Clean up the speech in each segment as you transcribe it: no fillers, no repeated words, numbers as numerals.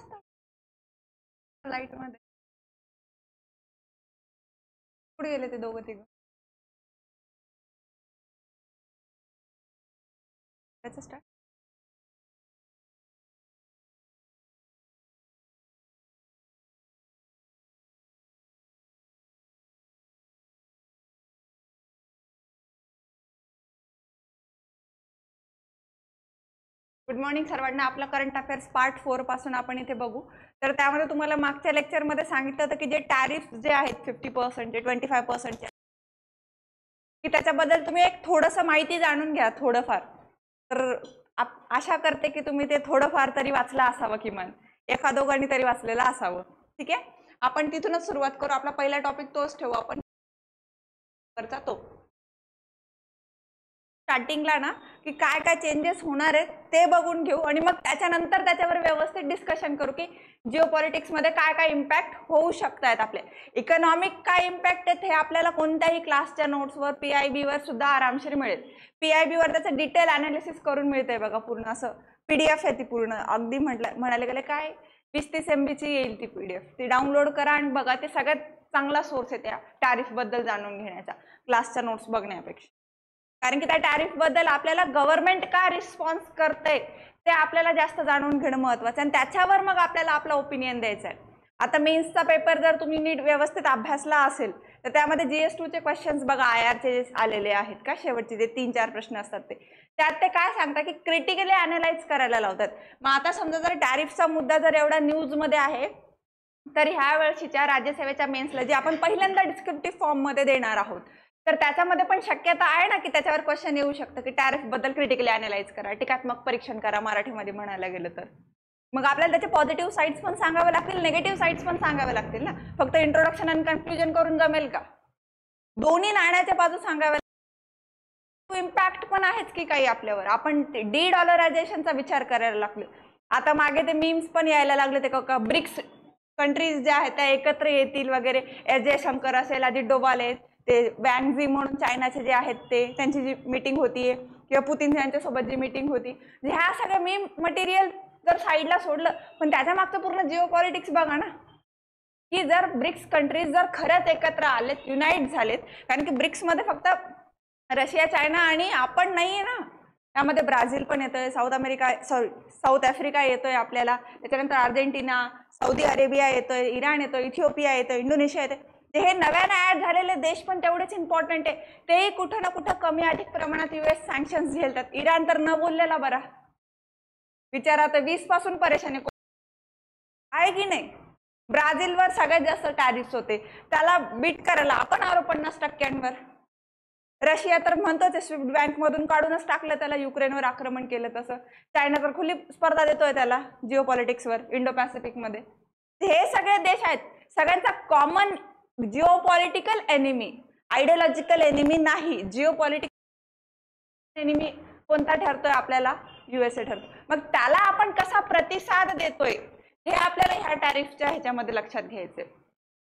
असतं लाईट मध्ये कुठे गेले ते दोघं तिघं त्याचं स्टार्ट गुड मॉर्निंग सर्वांना. आपला करंट अफेअर्स पार्ट 4 पासून आपण इथे बघू. तर त्यामध्ये तुम्हाला मागच्या लेक्चरमध्ये सांगितलं होतं की जे टॅरिफ जे आहेत 50% 25% की त्याच्याबद्दल तुम्ही एक थोडंसं माहिती जाणून घ्या थोडंफार. तर आशा करते की तुम्ही ते थोडंफार तरी वाचलं असावं, किमान एका दोघांनी तरी वाचलेलं असावं. ठीक आहे, आपण तिथूनच सुरुवात करू. आपला पहिला टॉपिक तोच ठेवू आपण करता तो स्टार्टिंगला ना की काय काय चेंजेस होणार आहेत ते बघून घेऊ आणि मग त्याच्यानंतर त्याच्यावर व्यवस्थित डिस्कशन करू की जिओपॉलिटिक्स मध्ये काय काय इम्पॅक्ट होऊ शकतात. आपले इकॉनॉमिक काय इम्पॅक्ट आहेत हे आपल्याला कोणत्याही क्लासच्या नोट्सवर PIB वर सुद्धा आरामशीर मिळेल. PIB वर त्याचं डिटेल अनालिसिस करून मिळतंय बघा. पूर्ण असं PDF आहे ती पूर्ण. अगदी म्हणाले गेले काय 20-30 MB ची येईल ती PDF. ती डाउनलोड करा आणि बघा. ते सगळ्यात चांगला सोर्स आहे त्या टॅरिफ बद्दल जाणून घेण्याचा क्लासच्या नोट्स बघण्यापेक्षा. कारण की त्या टॅरिफ बद्दल आपल्याला गव्हर्नमेंट का रिस्पॉन्स करते ते आपल्याला जास्त जाणून घेणं महत्त्वाचं आणि त्याच्यावर मग आपल्याला आपला ओपिनियन द्यायचा आहे. आता मेन्सचा पेपर जर तुम्ही नीट व्यवस्थित अभ्यासला असेल तर त्यामध्ये GS2 चे क्वेश्चन्स बघा IR चे आलेले आहेत का, शेवटचे जे 3-4 प्रश्न असतात त्यात ते काय सांगतात की क्रिटिकली अनालाइज करायला लावतात. मग आता समजा जर टॅरिफचा मुद्दा जर एवढा न्यूज मध्ये आहे तर ह्या वर्षीच्या राज्यसेवेच्या मेन्सला जे आपण पहिल्यांदा डिस्क्रिप्टिव्ह फॉर्म मध्ये देणार आहोत तर त्याच्यामध्ये पण शक्यता आहे ना की त्याच्यावर क्वेश्चन येऊ शकतं की टॅरिफ बद्दल क्रिटिकली अनालाइज करा, टीकात्मक परीक्षण करा मराठीमध्ये म्हणायला गेलं तर. मग आपल्याला त्याचे पॉझिटिव्ह साइड्स पण सांगावे लागतील, निगेटिव्ह साइड्स पण सांगावे लागतील ना. फक्त इंट्रोडक्शन आणि कन्क्लुजन करून जमेल का? दोन्ही नाण्याच्या बाजू सांगाव्या. इम्पॅक्ट पण आहेच की काही आपल्यावर. आपण $डॉलरायझेशनचा विचार करायला लागलो. आता मागे ते मीम्स पण यायला लागले ते का ब्रिक्स कंट्रीज ज्या आहेत त्या एकत्र येतील वगैरे. जयशंकर असेल, अजित डोभाल आहेत, ते वँग झी म्हणून चायनाचे जे आहेत ते त्यांची जी मीटिंग होतीये किंवा पुतीन यांच्यासोबत जी मीटिंग होती, ह्या सगळ्या मीम मटेरियल जर साईडला सोडलं पण त्याच्या मागचं पूर्ण जिओपॉलिटिक्स बघा ना की जर ब्रिक्स कंट्रीज जर खरंच एकत्र आलेत, युनाइट झालेत, कारण की ब्रिक्स मध्ये फक्त रशिया, चायना आणि आपण नाहीये ना, त्यामध्ये ब्राझील पण येतोय, साऊथ आफ्रिका येतोय आपल्याला, त्याच्यानंतर अर्जेंटिना, सौदी अरेबिया येतोय, इराण येतोय, इथिओपिया येतोय, इंडोनेशिया येतोय. हे नव्याने ऍड झालेले देश पण तेवढेच इम्पॉर्टंट आहे. तेही कुठं ना कुठं कमी अधिक प्रमाणात US सँक्शन्स झेलतात. इराण तर न बोललेला बरा, विचारा तर 20 पासून परेशानी आहे की नाही. ब्राझीलवर सगळ्यात जास्त टॅरिफ्स होते, त्याला बीट करायला आपण आलो 50%. रशिया तर म्हणतोच स्विफ्ट बँक मधून काढूनच टाकलं त्याला, युक्रेनवर आक्रमण केलं तसं. चायना तर खुली स्पर्धा देतोय त्याला जिओपॉलिटिक्सवर इंडो पॅसिफिक मध्ये. हे सगळे देश आहेत, सगळ्यांचा कॉमन जिओपॉलिटिकल एनिमी, आयडियोलॉजिकल एनिमी नाही. जिओपॉलिटिकल एनिमी कोणता ठरतोय आपल्याला? USA ठरतो. मग त्याला आपण कसा प्रतिसाद देतोय हे आपल्याला ह्या टॅरिफच्या ह्याच्यामध्ये लक्षात घ्यायचंय.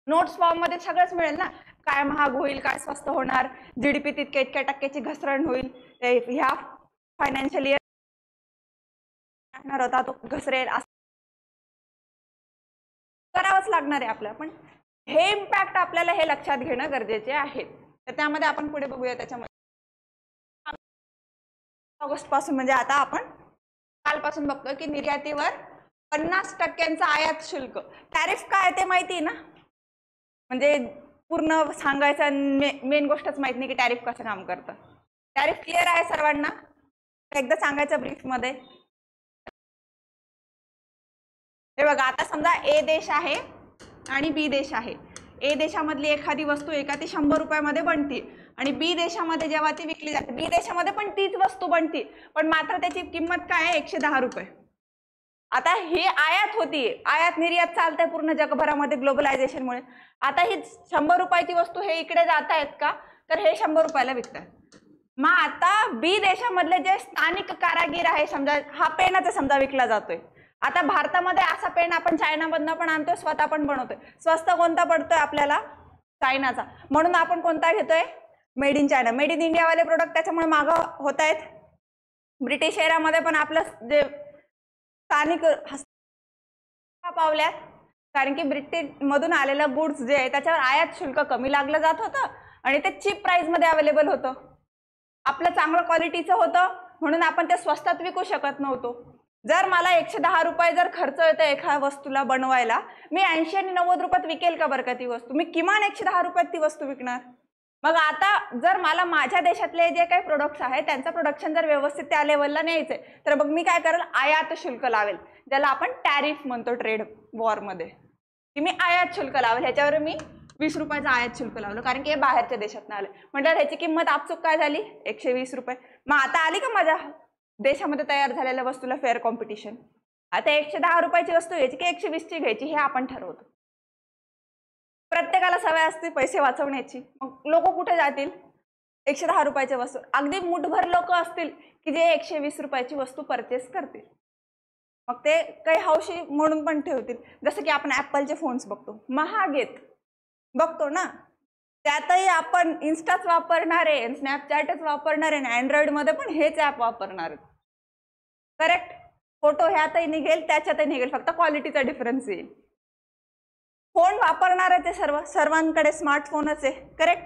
नोट्स फॉर्म मध्ये सगळंच मिळेल ना, काय महाग होईल, काय स्वस्त होणार, GDP तितक्या इतक्या टक्क्याची घसरण होईल, ह्या फायनान्शियल इयर होता तो घसरेल, करावंच लागणार आहे आपल्याला. पण हे इम्पॅक्ट आपल्याला हे लक्षात घेणं गरजेचे आहे. तर त्यामध्ये आपण पुढे बघूया. त्याच्यामध्ये ऑगस्ट पासून म्हणजे आता आपण कालपासून बघतोय की निर्यातीवर 50% आयात शुल्क. टॅरिफ काय ते माहिती आहे ना, म्हणजे पूर्ण सांगायचं मेन गोष्टच माहित नाही की टॅरिफ कसं काम करतं. टॅरिफ क्लिअर आहे सर्वांना? एकदा सांगायचं ब्रीफ मध्ये. हे बघा, आता समजा A देश आहे आणि B देश आहे. A देशामधली एखादी वस्तू ती 100 रुपयामध्ये बनते आणि B देशामध्ये जेव्हा ती विकली जाते, B देशामध्ये पण तीच वस्तू बनते, पण मात्र त्याची किंमत काय आहे? 110 रुपये. आता ही आयात होतीये, आयात निर्यात चालते पूर्ण जगभरामध्ये ग्लोबलायझेशनमुळे. आता ही 100 रुपयाची वस्तू हे इकडे जात आहेत का, तर हे 100 रुपयाला विकतात. मग आता B देशामधले जे स्थानिक कारागीर आहे, समजा हा पेनच समजा विकला जातोय. आता भारतामध्ये असा पेन आपण चायनामधनं पण आणतोय, स्वतः पण बनवतोय. स्वस्त कोणता पडतोय आपल्याला? चायनाचा. म्हणून आपण कोणता घेतोय? Made in China. Made in India वाले प्रोडक्ट त्याच्यामुळे मागं होत आहेत. ब्रिटिश एरामध्ये पण आपलं जे स्थानिक पावल्यात, कारण की ब्रिटनमधून आलेलं गुड्स जे आहे त्याच्यावर आयात शुल्क कमी लागलं जात होतं आणि ते चीप प्राइसमध्ये अवेलेबल होतं. आपलं चांगलं क्वालिटीचं होतं म्हणून आपण ते स्वस्तात विकू शकत नव्हतो. जर मला 110 रुपये जर खर्च येतो एका वस्तूला बनवायला, मी 80 आणि 90 रुपयात विकेल का बरं का ती वस्तू? मी किमान 110 रुपयात ती वस्तू विकणार. मग आता जर मला माझ्या देशातले जे काही प्रोडक्ट्स आहेत त्यांचं प्रोडक्शन जर व्यवस्थित त्या लेवलला न्यायचंय, तर मग मी काय करेल, आयात शुल्क लावेल, ज्याला आपण टॅरिफ म्हणतो ट्रेड वॉरमध्ये, की मी आयात शुल्क लावेल. ह्याच्यावर मी 20 रुपयाचं आयात शुल्क लावलं, कारण की हे बाहेरच्या देशातून आले. म्हणजे ह्याची किंमत आपचूक काय झाली, 120 रुपये. मग आता आली का माझ्या देशामध्ये तयार झालेल्या वस्तूला फेअर कॉम्पिटिशन? आता 110 रुपयाची वस्तू घ्यायची की 120ची घ्यायची हे आपण ठरवतो. प्रत्येकाला सवय असते पैसे वाचवण्याची. मग लोक कुठे जातील? 110 रुपयाच्या वस्तू. अगदी मुठभर लोक असतील की जे 120 रुपयाची वस्तू परचेस करतील. मग ते काही हौशी म्हणून पण ठेवतील. जसं की आपण ॲपलचे फोन्स बघतो, महाग आहेत बघतो ना, त्यातही आपण इन्स्टाच वापरणार आहे, स्नॅपचॅटच वापरणार आहे, अँड्रॉइडमध्ये पण हेच ॲप वापरणार आहेत. करेक्ट? फोटो ह्यातही निघेल त्याच्यातही निघेल, फक्त क्वालिटीचा डिफरन्स येईल. फोन वापरणारच आहे सर्वांकडे स्मार्टफोनच आहे. करेक्ट?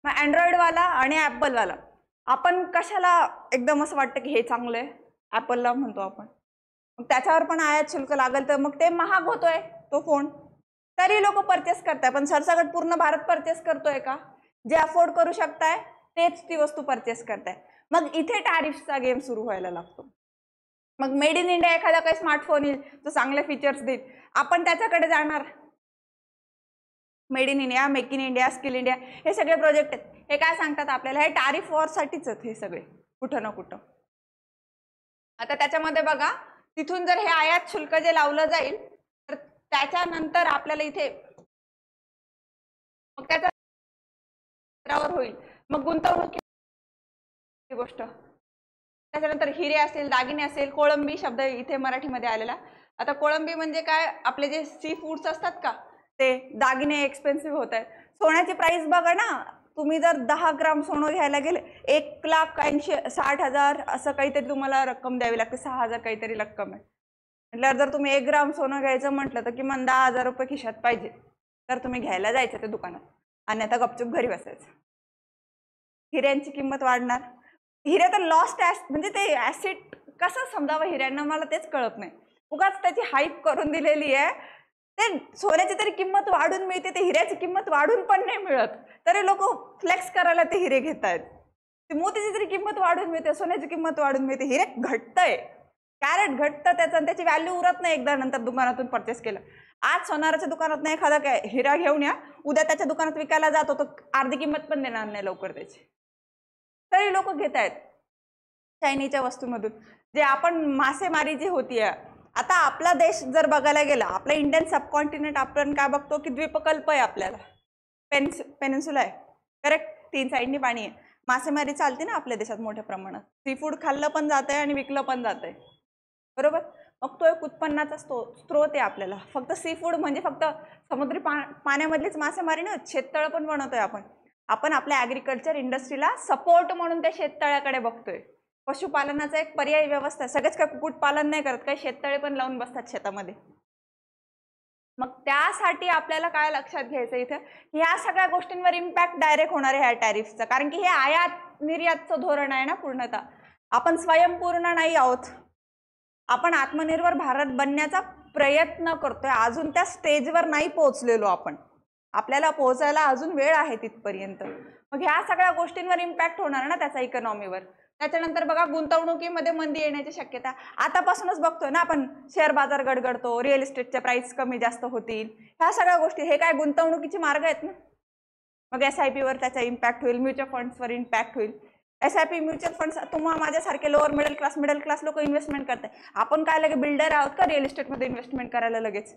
मग अँड्रॉइडवाला आणि ॲपलवाला आपण कशाला एकदम असं वाटतं की हे चांगलं आहे, ॲपलला म्हणतो आपण. मग त्याच्यावर पण आयात शुल्क लागेल, तर मग ते महाग होतोय तो फोन, तरी लोक परचेस करताय. पण सरसकट पूर्ण भारत परचेस करतोय का? जे अफोर्ड करू शकताय तेच ती वस्तू परचेस करताय. मग इथे टॅरिफचा गेम सुरू व्हायला लागतो. मग मेड इन इंडिया एखादा काही स्मार्टफोन येईल जो चांगले फीचर्स देईल, आपण त्याच्याकडे जाणार. Made in India, make in India, skill India हे सगळे प्रोजेक्ट आहेत. हे काय सांगतात आपल्याला? हे टॅरिफ वॉरसाठीच आहेत हे सगळे, कुठं ना कुठं. आता त्याच्यामध्ये बघा, तिथून जर हे आयात शुल्क जे लावलं जाईल, तर त्याच्यानंतर आपल्याला इथे मग त्याचा होईल. मग गुंतवणूक गोष्ट, त्याच्यानंतर हिरे असेल, दागिने असेल, कोळंबी शब्द इथे मराठीमध्ये आलेला. आता कोळंबी म्हणजे काय? आपले जे सी फूड्स असतात का ते. दागिने एक्सपेन्सिव्ह होत आहेत. सोन्याची प्राइस बघा ना, तुम्ही जर 10 ग्राम सोनं घ्यायला गेले 1,80,60,000 असं काहीतरी तुम्हाला रक्कम द्यावी लागते, 6,000 काहीतरी रक्कम आहे. म्हटल्यावर जर तुम्ही 1 ग्राम सोनं घ्यायचं म्हटलं तर किमान 10,000 रुपये खिशात पाहिजे, तर तुम्ही घ्यायला जायचं ते दुकानात आणि आता गपचूप घरी बसायचं. हिऱ्यांची किंमत वाढणार. हिरे तर लॉस्ट म्हणजे ते ॲसिड कसं समजावं हिऱ्यांना, मला तेच कळत नाही. उगाच त्याची हाईप करून दिलेली आहे. ते सोन्याची तरी किंमत वाढून मिळते, ते हिऱ्याची किंमत वाढून पण नाही मिळत, तरी लोक फ्लेक्स करायला ते हिरे घेत आहेत. ते मोतीची तरी किंमत वाढून मिळते, सोन्याची किंमत वाढून मिळते, हिरे घटतंय, कॅरेट घटतं त्याचं, त्याची व्हॅल्यू उरत नाही एकदा नंतर दुकानातून परचेस केलं. आज सोनाराच्या दुकानात नाही एखादा काय हिरा घेऊन या, उद्या त्याच्या दुकानात विकायला जातो तर अर्धी किंमत पण देणार नाही लवकर त्याची, तरी लोक घेत आहेत चायनीच्या वस्तूमधून. जे आपण मासेमारी जी होती, आता आपला देश जर बघायला गेला, आपला इंडियन सबकॉन्टिनेंट आपण काय बघतो की द्वीपकल्प आहे, आपल्याला पेनिन्सुला आहे. करेक्ट? 3 साईडनी पाणी आहे. मासेमारी चालते ना आपल्या देशात मोठ्या प्रमाणात. सी फूड खाल्लं पण जात आहे आणि विकलं पण जात आहे, बरोबर? मग तो एक उत्पन्नाचा स्रोत आहे आपल्याला. फक्त सी फूड म्हणजे फक्त समुद्री पाण्यामधलीच मासेमारी नाही, शेततळं पण बनवतोय आपण आपल्या ॲग्रिकल्चर इंडस्ट्रीला सपोर्ट म्हणून त्या शेततळ्याकडे बघतोय. पशुपालनाचा एक पर्यायी व्यवस्था. सगळेच काय कुक्कुटपालन नाही करत, काही शेततळे पण लावून बसतात शेतामध्ये. मग त्यासाठी आपल्याला काय लक्षात घ्यायचं इथं, ह्या सगळ्या गोष्टींवर इम्पॅक्ट डायरेक्ट होणार आहे ह्या टॅरिफचा, कारण की हे आयात निर्यातचं धोरण आहे ना पूर्णतः. आपण स्वयंपूर्ण नाही आहोत, आपण आत्मनिर्भर भारत बनण्याचा प्रयत्न करतोय. अजून त्या स्टेजवर नाही पोहोचलेलो आपण, आपल्याला पोहोचायला अजून वेळ आहे तिथपर्यंत. मग ह्या सगळ्या गोष्टींवर इम्पॅक्ट होणार ना त्याचा इकॉनॉमीवर. त्याच्यानंतर बघा, गुंतवणुकीमध्ये मंदी येण्याची शक्यता आतापासूनच बघतोय ना आपण. शेअर बाजार गडगडतो, रिअल इस्टेटच्या प्राइस कमी जास्त होतील, ह्या सगळ्या गोष्टी हे काय गुंतवणुकीची मार्ग आहेत ना. मग SIP वर त्याचा इम्पॅक्ट होईल, म्युच्युअल फंड्सवर इम्पॅक्ट होईल. SIP म्युच्युअल फंड्स तुम्हाला माझ्यासारखे लोअर मिडल क्लास लोक इन्व्हेस्टमेंट करतात. आपण काय लगे बिल्डर आहोत का रिअल इस्टेटमध्ये इन्व्हेस्टमेंट करायला लगेच?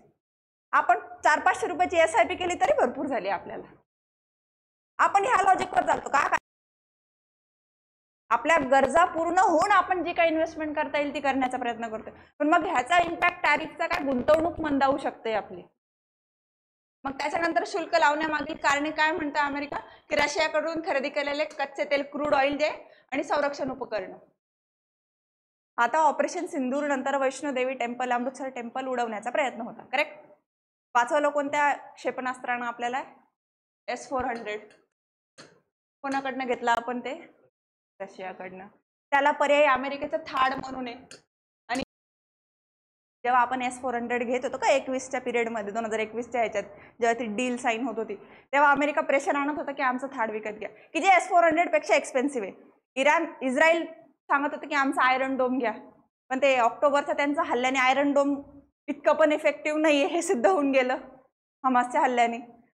आपण 400-500 रुपयाची SIP केली तरी भरपूर झाली आपल्याला. आपण ह्या लॉजिकवर चालतो का? आपल्या गरजा पूर्ण होऊन आपण जी काही इन्व्हेस्टमेंट करता येईल ती करण्याचा प्रयत्न करतोय. पण मग ह्याचा इम्पॅक्ट टॅरिफचा काय, गुंतवणूक मंदावू शकते आपली. मग त्याच्यानंतर शुल्क लावण्यामागील कारणे काय म्हणतं अमेरिका, की रशियाकडून खरेदी केलेले कच्चे तेल, क्रूड ऑइल जे आणि संरक्षण उपकरणं. आता ऑपरेशन सिंदूर नंतर वैष्णोदेवी टेम्पल, अमृतसर टेम्पल उडवण्याचा प्रयत्न होता. करेक्ट. वाचवलं कोणत्या क्षेपणास्त्रानं आपल्याला? S-400. कोणाकडनं घेतला आपण ते? रशियाकडनं. त्याला पर्यायी अमेरिकेचं थाड म्हणून आहे. आणि जेव्हा आपण S-400 घेत होतो का 21च्या पिरियडमध्ये, 2021च्या ह्याच्यात जेव्हा ती डील साईन होत होती, तेव्हा अमेरिका प्रेशर आणत होता की आमचं थाड विकत घ्या, की जे S-400 पेक्षा एक्सपेन्सिव्ह आहे. इस्रायल सांगत होतं की आमचा आयरन डोम घ्या, पण ते ऑक्टोबरच्या त्यांचा हल्ल्याने आयरन डोम इतकं पण इफेक्टिव्ह नाही आहे हे सिद्ध होऊन गेलं हमासच्या हल्ल्याने.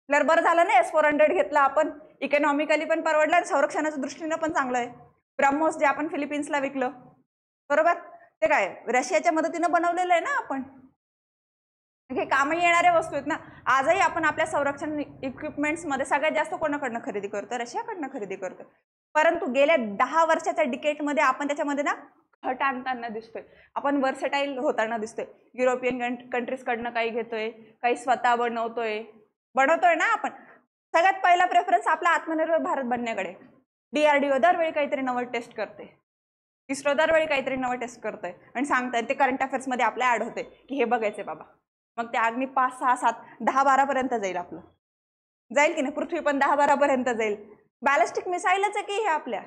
तर बरं झालं ना S-400 घेतला आपण, इकॉनॉमिकली पण परवडलं आणि संरक्षणाच्या दृष्टीनं पण चांगलं आहे. ब्रह्मोस जे आपण फिलिपिन्सला विकलं, बरोबर, ते काय रशियाच्या मदतीनं बनवलेलं आहे ना आपण. हे कामही येणाऱ्या वस्तू आहेत ना. आजही आपण आपल्या संरक्षण इक्विपमेंट्समध्ये सगळ्यात जास्त कोणाकडनं खरेदी करतो? रशियाकडनं खरेदी करतो. परंतु गेल्या 10 वर्षाच्या डिकेटमध्ये आपण त्याच्यामध्ये ना घट आणताना दिसतोय, आपण वर्सेटाईल होताना दिसतोय. युरोपियन कंट्रीजकडनं काही घेतोय, काही स्वतः बनवतोय ना आपण. सगळ्यात पहिला प्रेफरन्स आपला आत्मनिर्भर भारत बनण्याकडे. DRDO दरवेळी काहीतरी नवं टेस्ट करते, इस्रो दरवेळी काहीतरी नवं टेस्ट करतंय आणि सांगताय, ते करंट अफेअर्समध्ये आपल्या ऍड होते की हे बघायचे बाबा. मग ते अग्नी 5, 6, 7, 10, 12 पर्यंत जाईल आपलं, जाईल की नाही? पृथ्वी पण 10, 12 पर्यंत जाईल. बॅलिस्टिक मिसाईलच आहे की हे आपल्या.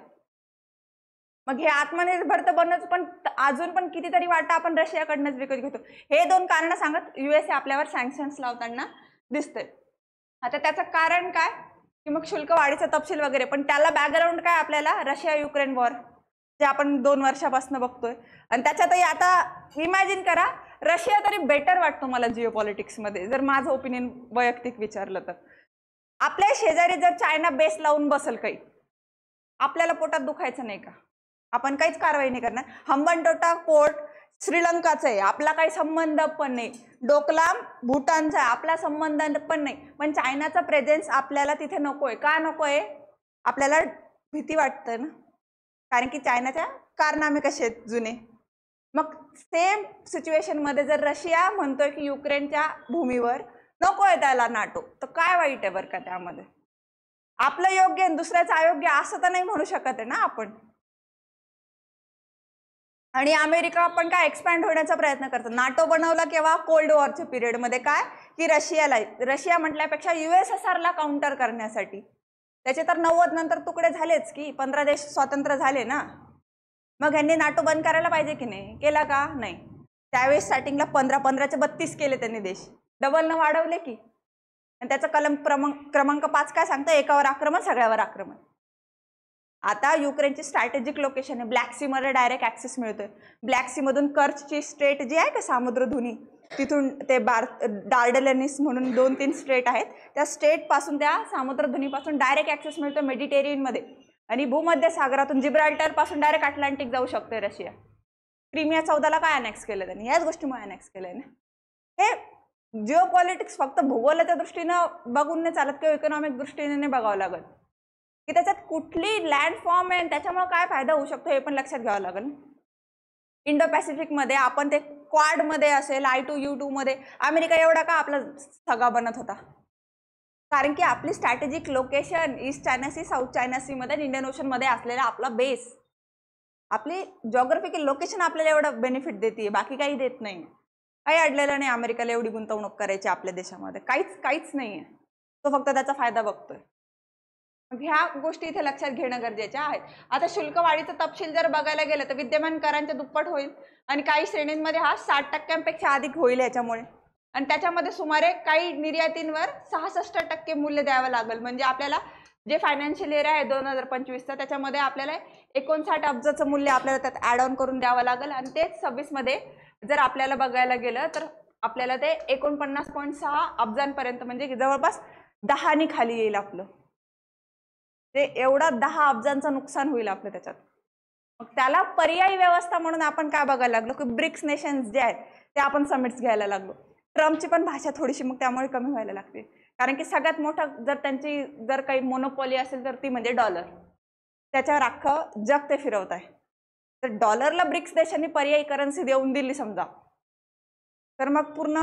मग हे आत्मनिर्भर तर बनच, पण अजून पण कितीतरी वाटा आपण रशियाकडनंच विकत घेतो. हे 2 कारण सांगत USA आपल्यावर सँक्शन्स लावताना दिसतंय. आता त्याचं कारण काय की मग शुल्क वाढीचा तपशील वगैरे, पण त्याला बॅकग्राऊंड काय आपल्याला? रशिया युक्रेन वॉर, जे आपण 2 वर्षापासून बघतोय. आणि त्याच्यातही आता इमॅजिन करा, रशिया तरी बेटर वाटतो मला जिओ पॉलिटिक्समध्ये, जर माझं ओपिनियन वैयक्तिक विचारलं तर. आपल्या शेजारी जर चायना बेस लावून बसेल काही, आपल्याला पोटात दुखायचं नाही का? आपण काहीच कारवाई नाही करणार. हंबनटोटा पोर्ट श्रीलंकाचं आहे, आपला काही संबंध पण नाही. डोकलाम भूटानचा आहे, आपला संबंध पण नाही. पण चायनाचा प्रेझेन्स आपल्याला तिथे नकोय. का नकोय? आपल्याला भीती वाटतं ना, कारण की चायनाच्या कारनामे कसे आहेत जुने. मग सेम सिच्युएशनमध्ये जर रशिया म्हणतोय की युक्रेनच्या भूमीवर नकोय त्याला नाटो, तर काय वाईट आहे बरं का त्यामध्ये? आपलं योग्य आणि दुसऱ्याचं अयोग्य असं तर नाही म्हणू शकत आहे ना आपण. आणि अमेरिका पण काय एक्सपॅन्ड होण्याचा प्रयत्न करतो. नाटो बनवला केव्हा? कोल्ड वॉरच्या पिरियडमध्ये. काय की रशिया म्हटल्यापेक्षा USSRला काउंटर करण्यासाठी. त्याचे तर 90 नंतर तुकडे झालेच की, 15 देश स्वतंत्र झाले ना. मग यांनी नाटो बंद करायला पाहिजे की नाही? केला का? नाही. त्यावेळेस स्टार्टिंगला 15चे 32 केले त्यांनी देश, डबलनं वाढवले की. आणि त्याचा क्रमांक 5 काय सांगतं? एकावर आक्रमण, सगळ्यावर आक्रमण. आता युक्रेनची स्ट्रॅटेजिक लोकेशन आहे, ब्लॅक सी मध्ये डायरेक्ट ऍक्सेस मिळतोय. ब्लॅक सी मधून कर्चची स्टेट जी आहे का सामुद्रधुनी, तिथून ते डार्डलेनिस म्हणून 2-3 स्टेट आहेत, त्या स्टेट पासून, त्या सामुद्रधुनीपासून डायरेक्ट ऍक्सेस मिळतो मेडिटेरियन मध्ये. आणि भूमध्य सागरातून जिब्राल्टर पासून डायरेक्ट अटलांटिक जाऊ शकतोय रशिया. क्रिमिया 14ला काय अनेक्स केलं त्यांनी? याच गोष्टीमुळे अनेक्स केलंय ना. हे जिओ पॉलिटिक्स फक्त भूगोलाच्या दृष्टीनं बघून नाही चालत किंवा इकॉनॉमिक दृष्टीने नाही बघावं लागत, की त्याच्यात कुठली लँड फॉर्म आहे त्याच्यामुळे काय फायदा होऊ शकतो हे पण लक्षात घ्यावं लागेल. इंडो पॅसिफिकमध्ये आपण ते क्वाडमध्ये असेल, I2U2 मध्ये अमेरिका एवढा का आपला सगळा बनत होता? कारण की आपली strategic location east China sea, south China sea मध्ये, इंडियन ओशन मध्ये असलेला आपला बेस, आपली जॉग्राफिकल लोकेशन आपल्याला एवढं बेनिफिट देते, बाकी काही देत नाही. काही अडलेलं नाही अमेरिकेला एवढी गुंतवणूक करायची आपल्या देशामध्ये, काहीच नाहीये. तो फक्त त्याचा फायदा बघतोय. ह्या गोष्टी इथे लक्षात घेणं गरजेच्या आहेत. आता शुल्क वाढीचा तपशील जर बघायला गेलं तर विद्यमान करांच्या दुप्पट होईल आणि काही श्रेणींमध्ये हा 60% अधिक होईल याच्यामुळे. आणि त्याच्यामध्ये सुमारे काही निर्यातींवर 66% मूल्य द्यावं लागेल. म्हणजे आपल्याला जे फायनान्शियल इयर आहे 2025चा, त्याच्यामध्ये आपल्याला 59 अब्जाचं मूल्य आपल्याला त्यात ऍड ऑन करून द्यावं लागेल. आणि तेच 26 मध्ये जर आपल्याला बघायला गेलं तर आपल्याला ते 49.6 अब्जांपर्यंत, म्हणजे जवळपास 10 खाली येईल आपलं. ते एवढा 10 अब्जांचं नुकसान होईल आपलं त्याच्यात. मग त्याला पर्यायी व्यवस्था म्हणून आपण काय बघायला लागलो की ब्रिक्स नेशन्स जे आहेत ते आपण समिट्स घ्यायला लागलो. ट्रम्पची पण भाषा थोडीशी मग त्यामुळे कमी व्हायला लागते, कारण की सगळ्यात मोठं जर त्यांची जर काही मोनोपॉली असेल तर ती म्हणजे डॉलर. त्याच्यावर अख्खं जग ते फिरवत आहे. तर डॉलरला ब्रिक्स देशांनी पर्यायी करन्सी देऊन दिली समजा, तर मग पूर्ण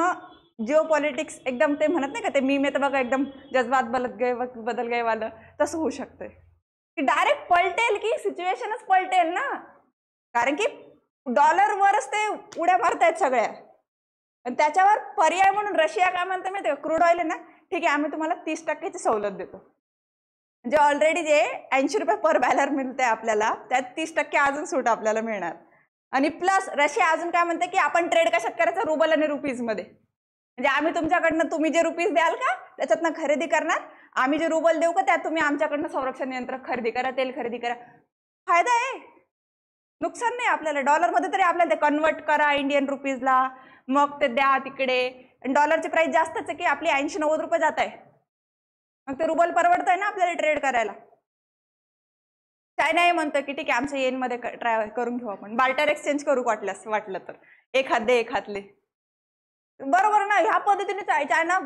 जिओ पॉलिटिक्स एकदम, ते म्हणत नाही का ते मीम येतं बघा, एकदम जज्बात बदल गए वालं, तसं होऊ शकतंय की डायरेक्ट पलटेल, की सिच्युएशनच पलटेल ना. कारण की डॉलरवरच ते उड्या मारतायत सगळ्या. आणि त्याच्यावर पर्याय म्हणून रशिया काय म्हणते माहिती का, क्रूड ऑइल आहे ना, ठीक आहे आम्ही तुम्हाला 30% सवलत देतो. म्हणजे ऑलरेडी जे 80 रुपये पर बॅरल मिळते आपल्याला, त्यात 30% अजून सूट आपल्याला मिळणार. आणि प्लस रशिया अजून काय म्हणते की आपण ट्रेड कशात करायचं, रुबल आणि रुपीज मध्ये. म्हणजे आम्ही तुमच्याकडनं तुम्ही जे रुपीज द्याल का त्याच्यातनं खरेदी करणार, आम्ही जे रुबल देऊ का त्यात तुम्ही आमच्याकडनं संरक्षण यंत्र खरेदी करा, तेल खरेदी करा. फायदा आहे, नुकसान नाही आपल्याला. डॉलरमध्ये तरी आपल्याला ते कन्वर्ट करा इंडियन रुपीजला, मग ते द्या तिकडे. डॉलरची प्राइस जास्तच आहे की आपली 80-90 रुपये जात आहे, मग ते रुबल परवडत आहे ना आपल्याला ट्रेड करायला. चायना हे म्हणतं की ठीक आहे आमच्या येनमध्ये ट्राय करून घेऊ, आपण बार्टर एक्सचेंज करू वाटलं तर, एक हात दे एक हातले. बरोबर ना, ह्या पद्धतीने चायना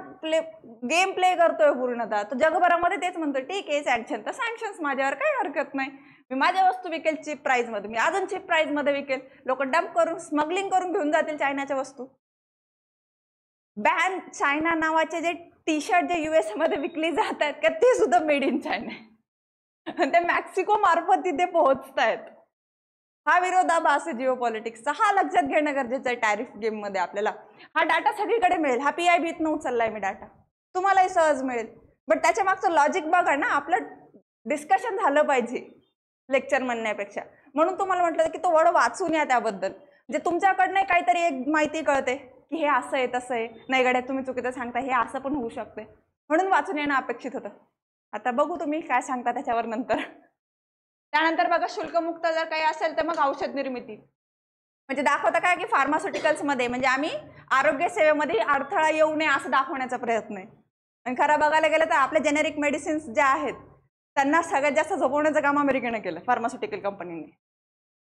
गेम प्ले करतोय पूर्णतः. तो जगभरामध्ये तेच म्हणतो ठीक आहे सँक्शन तर सँक्शन्स, माझ्यावर काही हरकत नाही, मी माझ्या वस्तू विकेल चीप प्राइस मध्ये, मी अजून चीप प्राइस मध्ये विकेल, लोक डंप करून स्मगलिंग करून घेऊन जातील चायनाच्या वस्तू. बॅन चायना नावाचे जे टी शर्ट जे US मध्ये विकली जात आहेत का ते सुद्धा मेड इन चायना, आणि ते मेक्सिको मार्फत तिथे पोहोचतायत. हा विरोधाभास आहे जिओ पॉलिटिक्सचा, हा लक्षात घेणं गरजेचं आहे टॅरिफ गेम मध्ये आपल्याला. हा डाटा सगळीकडे मिळेल, हा PIB न उचललाय मी डाटा, तुम्हालाही सहज मिळेल. बट त्याच्या मागचं लॉजिक बघा ना, आपलं डिस्कशन झालं पाहिजे लेक्चर म्हणण्यापेक्षा. म्हणून तुम्हाला म्हटलं की तो वर्ड वाचून या त्याबद्दल, म्हणजे तुमच्याकडनं काहीतरी एक माहिती कळते की हे असं आहे तसं आहे, नाही गड्या तुम्ही चुकीचं सांगता, हे असं पण होऊ शकते, म्हणून वाचून येणं अपेक्षित होतं. आता बघू तुम्ही काय सांगता त्याच्यावर नंतर. त्यानंतर बघा शुल्कमुक्त जर काही असेल तर मग औषध निर्मिती, म्हणजे दाखवता काय की फार्मास्युटिकल्समध्ये म्हणजे आम्ही आरोग्य सेवेमध्ये अडथळा येऊ नये असं दाखवण्याचा प्रयत्न आहे. आणि खरं बघायला गेलं तर आपल्या जेनेरिक मेडिसिन्स ज्या आहेत त्यांना सगळ्यात जास्त झोपवण्याचं काम अमेरिकेनं केलं, फार्मास्युटिकल कंपनीने.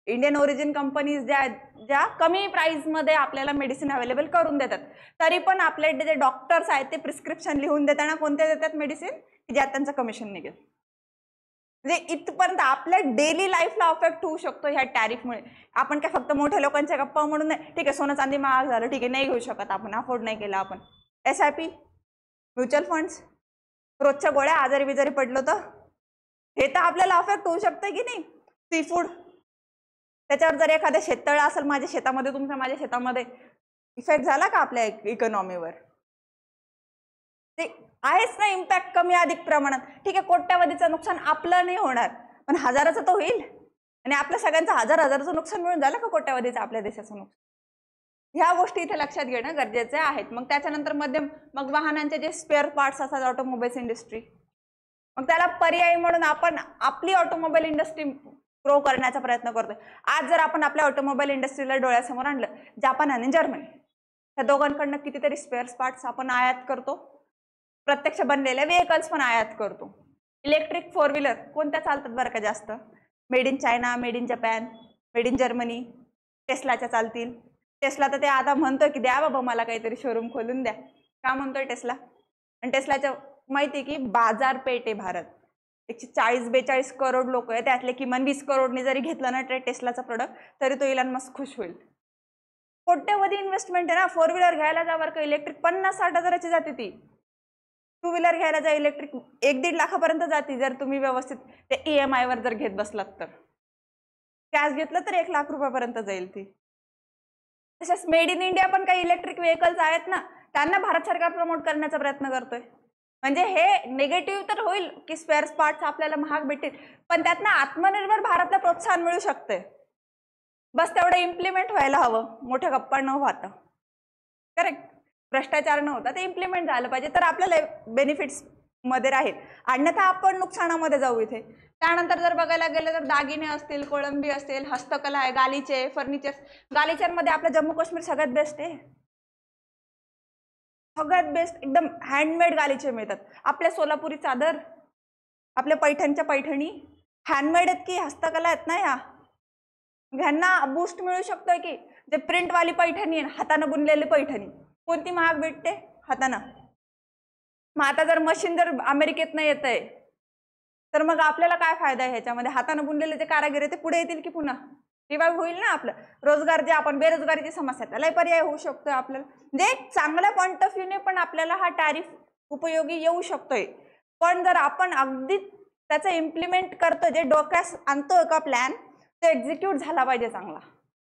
इंडियन ओरिजिन कंपनीज ज्या कमी प्राइसमध्ये आपल्याला मेडिसिन अवेलेबल करून देतात, तरी पण आपले जे डॉक्टर्स आहेत ते प्रिस्क्रिप्शन लिहून देताना कोणत्या देतात मेडिसिन की ज्यात त्यांचं कमिशन निघेल. म्हणजे इथपर्यंत आपल्या डेली लाईफला अफेक्ट होऊ शकतो ह्या टॅरिफमुळे. आपण काय फक्त मोठ्या लोकांच्या गप्पा म्हणून नाही, ठीक आहे सोनं चांदी महाग झालं, ठीक आहे नाही घेऊ शकत आपण, अफोर्ड नाही केला आपण, SIP म्युच्युअल फंड्स, रोजच्या गोळ्या आजारी बिजारी पडलो तर हे तर आपल्याला अफेक्ट होऊ शकतं की नाही. सी फूड, त्याच्यावर जर एखाद्या शेततळ असेल माझ्या शेतामध्ये, तुमच्या माझ्या शेतामध्ये, इफेक्ट झाला का आपल्या इकॉनॉमीवर, ते आहेच ना इम्पॅक्ट कमी अधिक प्रमाणात. ठीक आहे कोट्यावधीचं नुकसान आपलं नाही होणार, पण हजाराचं तर होईल, आणि आपल्या सगळ्यांचं हजाराचं नुकसान मिळून झालं का कोट्यावधीचं आपल्या देशाचं नुकसान. ह्या गोष्टी इथे लक्षात घेणं गरजेचे आहेत. मग त्याच्यानंतर मग वाहनांचे जे स्पेअर पार्ट्स असतात, ऑटोमोबाईल्स इंडस्ट्री, मग त्याला पर्याय म्हणून आपण आपली ऑटोमोबाईल इंडस्ट्री ग्रो करण्याचा प्रयत्न करतोय. आज जर आपण आपल्या ऑटोमोबाईल इंडस्ट्रीला डोळ्यासमोर आणलं, जपान आणि जर्मनी या दोघांकडनं कितीतरी स्पेअर पार्ट्स आपण आयात करतो, प्रत्यक्ष बनलेल्या व्हेकल्स पण आयात करतो. इलेक्ट्रिक 4 व्हीलर कोणत्या चालतात बरं का जास्त, made in China, made in Japan, made in Germany. टेस्लाच्या चालतील. टेस्ला तर ते आता म्हणतोय की द्या बाबा मला काहीतरी शोरूम खोलून द्या, का म्हणतोय टेस्ला. आणि टेस्लाच्या माहिती की बाजारपेठ आहे भारत, 140-42 करोड लोक आहे, त्यातले किमान 20 करोडनी जरी घेतलं ना टेस्लाचा प्रोडक्ट तरी तो इलॉन मस्क खुश होईल. कोट्यवधी इन्व्हेस्टमेंट आहे ना. 4 व्हीलर घ्यायला जा बरं का, इलेक्ट्रिक 50-60 हजाराची जाते ती. 2 व्हीलर घ्यायला जा इलेक्ट्रिक 1-1.5 लाखापर्यंत जाते, जर तुम्ही व्यवस्थित ते EMI वर जर घेत बसलात तर. कॅश घेतलं तर 1 लाख रुपयापर्यंत जाईल ती. तसेच मेड इन इंडिया पण काही इलेक्ट्रिक व्हेकल्स आहेत ना, त्यांना भारत सरकार प्रमोट करण्याचा प्रयत्न करतोय. म्हणजे हे निगेटिव्ह तर होईल की स्पेअर पार्ट्स आपल्याला महाग भेटतील, पण त्यातनं आत्मनिर्भर भारतला प्रोत्साहन मिळू शकते. बस तेवढं इम्प्लिमेंट व्हायला हवं, मोठ्या गप्पा न होता. करेक्ट, भ्रष्टाचार न होता ते इम्प्लिमेंट झालं पाहिजे, तर आपल्याला बेनिफिट्स मध्ये राहील. अन्यथा आपण नुकसानामध्ये जाऊ इथे. त्यानंतर जर बघायला गेलं तर दागिने असतील, कोळंबी असतील, हस्तकला आहे, गालिचे, फर्निचर. गालिचरमध्ये आपलं जम्मू काश्मीर सगळ्यात बेस्ट आहे, सगळ्यात बेस्ट एकदम हँडमेड गालिचे मिळतात. आपल्या सोलापुरी चादर, आपल्या पैठणच्या पैठणी हँडमेड आहेत की हस्तकला आहेत ना, ह्यांना बूस्ट मिळू शकतोय की जे प्रिंटवाली पैठणी आहे, हाताने बुनलेली पैठणी, कोणती महाग भेटते हाताना. मग आता जर मशीन जर अमेरिकेतनं येत आहे तर मग आपल्याला काय फायदा आहे ह्याच्यामध्ये. हाताने बुनलेले जे कारागीर आहे ते पुढे येतील की पुन्हा रिवाइव्ह होईल ना आपलं. रोजगार जे आपण बेरोजगारीची समस्या त्यालाही पर्याय होऊ शकतोय आपल्याला. म्हणजे एक चांगल्या पॉईंट ऑफ व्ह्यूने पण आपल्याला हा टॅरिफ उपयोगी येऊ शकतोय. पण जर आपण अगदी त्याचं इम्प्लिमेंट करतो, जे डोक्यास आणतोय का प्लॅन, ते एक्झिक्यूट झाला पाहिजे चांगला,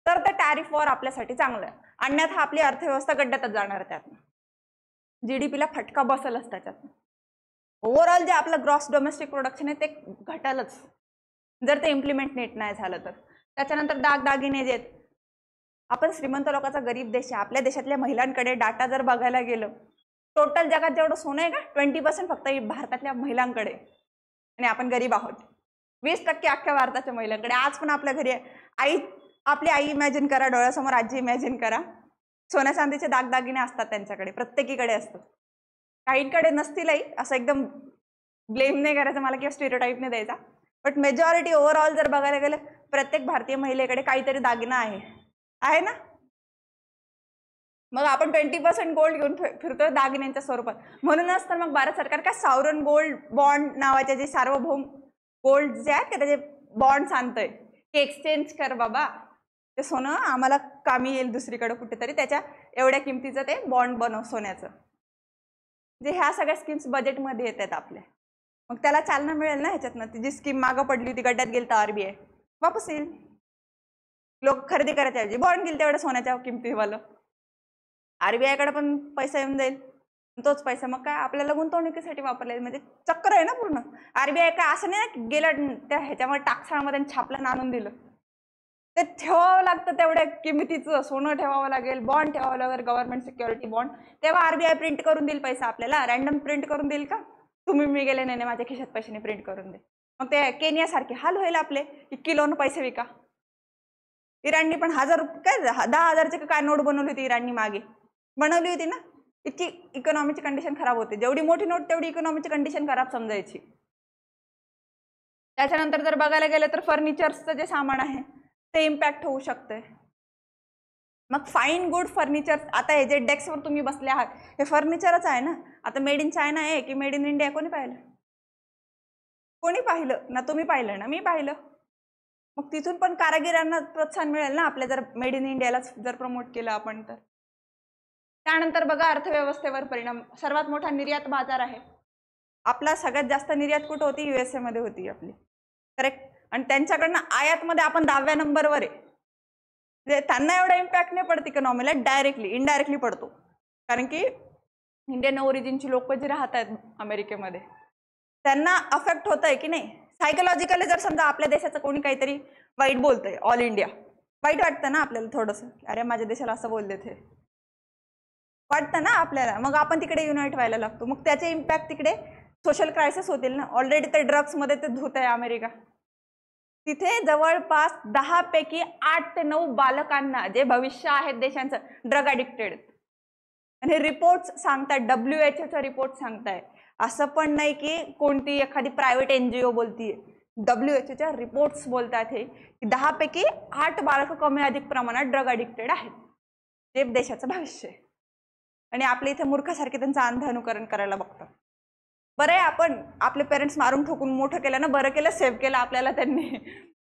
तर ते टॅरिफ वॉर आपल्यासाठी चांगलं आहे. अन्यथा आपली अर्थव्यवस्था गड्ड्यातच जाणार आहे. त्यातनं जीडीपीला फटका बसलच त्याच्यात. ओव्हरऑल जे आपलं ग्रॉस डोमेस्टिक प्रोडक्शन आहे ते घटालच जर ते इम्प्लिमेंट नीट नाही झालं तर. त्याच्यानंतर दागदागिने जे आपण श्रीमंत लोकांचा गरीब देश आहे. आपल्या देशातल्या महिलांकडे डाटा जर बघायला गेलं, टोटल जगात जेवढं सोनं आहे का 20% फक्त भारतातल्या महिलांकडे, आणि आपण गरीब आहोत. 20% अख्ख्या भारताच्या महिलांकडे. आज पण आपल्या घरी आपली आई इमॅजिन करा, डोळ्यासमोर आजी इमॅजिन करा, सोन्या चांदीचे दागदागिने असतात त्यांच्याकडे, प्रत्येकीकडे असतात. काहींकडे नसतीलही, असं एकदम ब्लेम नाही करायचं मला किंवा स्टिरियोटाइप नाही द्यायचा, बट मेजॉरिटी ओव्हरऑल जर बघायला गेलं प्रत्येक भारतीय महिलेकडे काहीतरी दागिना आहे ना. मग आपण 20% गोल्ड घेऊन फिरतोय दागिन्यांच्या स्वरूपात. म्हणूनच तर मग भारत सरकार काय सॉवरन गोल्ड बॉन्ड नावाचे जे सार्वभौम गोल्ड जे आहे त्याचे बॉन्ड्स आणतंय की एक्सचेंज कर बाबा, ते सोनं आम्हाला कामी येईल दुसरीकडे कुठेतरी, त्याच्या एवढ्या किमतीचं ते बॉन्ड बनव सोन्याचं. जे ह्या सगळ्या स्कीम्स बजेटमध्ये येतात आपल्या. मग त्याला चालना मिळेल ना ह्याच्यातनं. ती जी स्कीम मागं पडली होती गड्ड्यात गेली तर आरबीआय वापस येईल. लोक खरेदी करायच्या ऐवजी बॉन्ड गेल तेवढ्या सोन्याच्या किमतीवालं. आरबीआयकडे पण पैसा येऊन जाईल, तोच पैसा मग काय आपल्याला गुंतवणुकीसाठी वापरला जाईल. म्हणजे चक्र आहे ना पूर्ण. आरबीआय काय असं नाही ना गेलं त्या ह्याच्यामध्ये टाकसाळमध्ये छापलं आणून दिलं. ते ठेवावं लागतं तेवढ्या किमतीचं सोनं ठेवावं लागेल, बॉन्ड ठेवावं लागेल, गव्हर्नमेंट सिक्युरिटी बॉन्ड. तेव्हा आरबीआय प्रिंट करून देईल पैसा आपल्याला. रॅन्डम प्रिंट करून देईल का? तुम्ही मी गेले नाही माझ्या खिशात पैशाने प्रिंट करून दे. मग ते केनियासारखे हाल होईल आपले की किलोनं पैसे विका. इराणनी पण 10,000ची काय नोट बनवली होती इराणनी, मागे बनवली होती ना. इतकी इकॉनॉमीची कंडिशन खराब होते. जेवढी मोठी नोट तेवढी इकॉनॉमीची कंडिशन खराब समजायची. त्याच्यानंतर जर बघायला गेलं तर फर्निचर्सचं जे सामान आहे ते इम्पॅक्ट होऊ शकते. मग फाईन गुड फर्निचर, आता हे जे डेस्कवर तुम्ही बसले आहात हे फर्निचरच आहे ना. आता मेड इन चायना आहे की मेड इन इंडिया कोणी पाहिलं? कोणी पाहिलं ना? तुम्ही पाहिलं ना, मी पाहिलं. मग तिथून पण कारागिरांना प्रोत्साहन मिळेल ना आपल्या जर मेड इन इंडियाला जर प्रमोट केलं आपण तर. त्यानंतर बघा अर्थव्यवस्थेवर परिणाम. सर्वात मोठा निर्यात बाजार आहे आपला. सगळ्यात जास्त निर्यात कुठं होती? USA मध्ये होती आपली, करेक्ट. आणि त्यांच्याकडनं आयातमध्ये आपण 10व्या नंबरवर आहे. म्हणजे त्यांना एवढा इम्पॅक्ट नाही पडत इकॉनॉमीला, डायरेक्टली इनडायरेक्टली पडतो. कारण की इंडियन ओरिजिनची लोक जी राहत आहेत अमेरिकेमध्ये त्यांना अफेक्ट होत आहे की नाही. सायकोलॉजिकली जर समजा आपल्या देशाचं कोणी काहीतरी वाईट बोलतंय ऑल इंडिया, वाईट वाटतं ना आपल्याला थोडंसं, अरे माझ्या देशाला असं बोलले ते वाटतं ना आपल्याला. मग आपण तिकडे युनाइट व्हायला लागतो. मग त्याचे इम्पॅक्ट तिकडे सोशल क्रायसिस होतील ना. ऑलरेडी ते ड्रग्समध्ये ते धुत आहे अमेरिका. तिथे जवळपास 10 पैकी 8 ते 9 बालकांना, जे भविष्य आहेत देशांचं, ड्रग ॲडिक्टेड. आणि हे रिपोर्ट्स सांगतायत, WHO रिपोर्ट सांगताय. असं पण नाही की कोणती एखादी प्रायव्हेट NGO बोलतीये, WHO रिपोर्ट्स बोलतात हे की 10 पैकी 8 बालकं कमी अधिक प्रमाणात ड्रग ॲडिक्टेड आहेत, जे देशाचं भविष्य आहे. आणि आपल्या इथे मूर्खासारखे त्यांचं अंध अनुकरण करायला बघतात. बरं आहे आपण आपले पेरेंट्स मारून ठोकून मोठं केलं ना, बरं केलं सेव्ह केलं आपल्याला त्यांनी.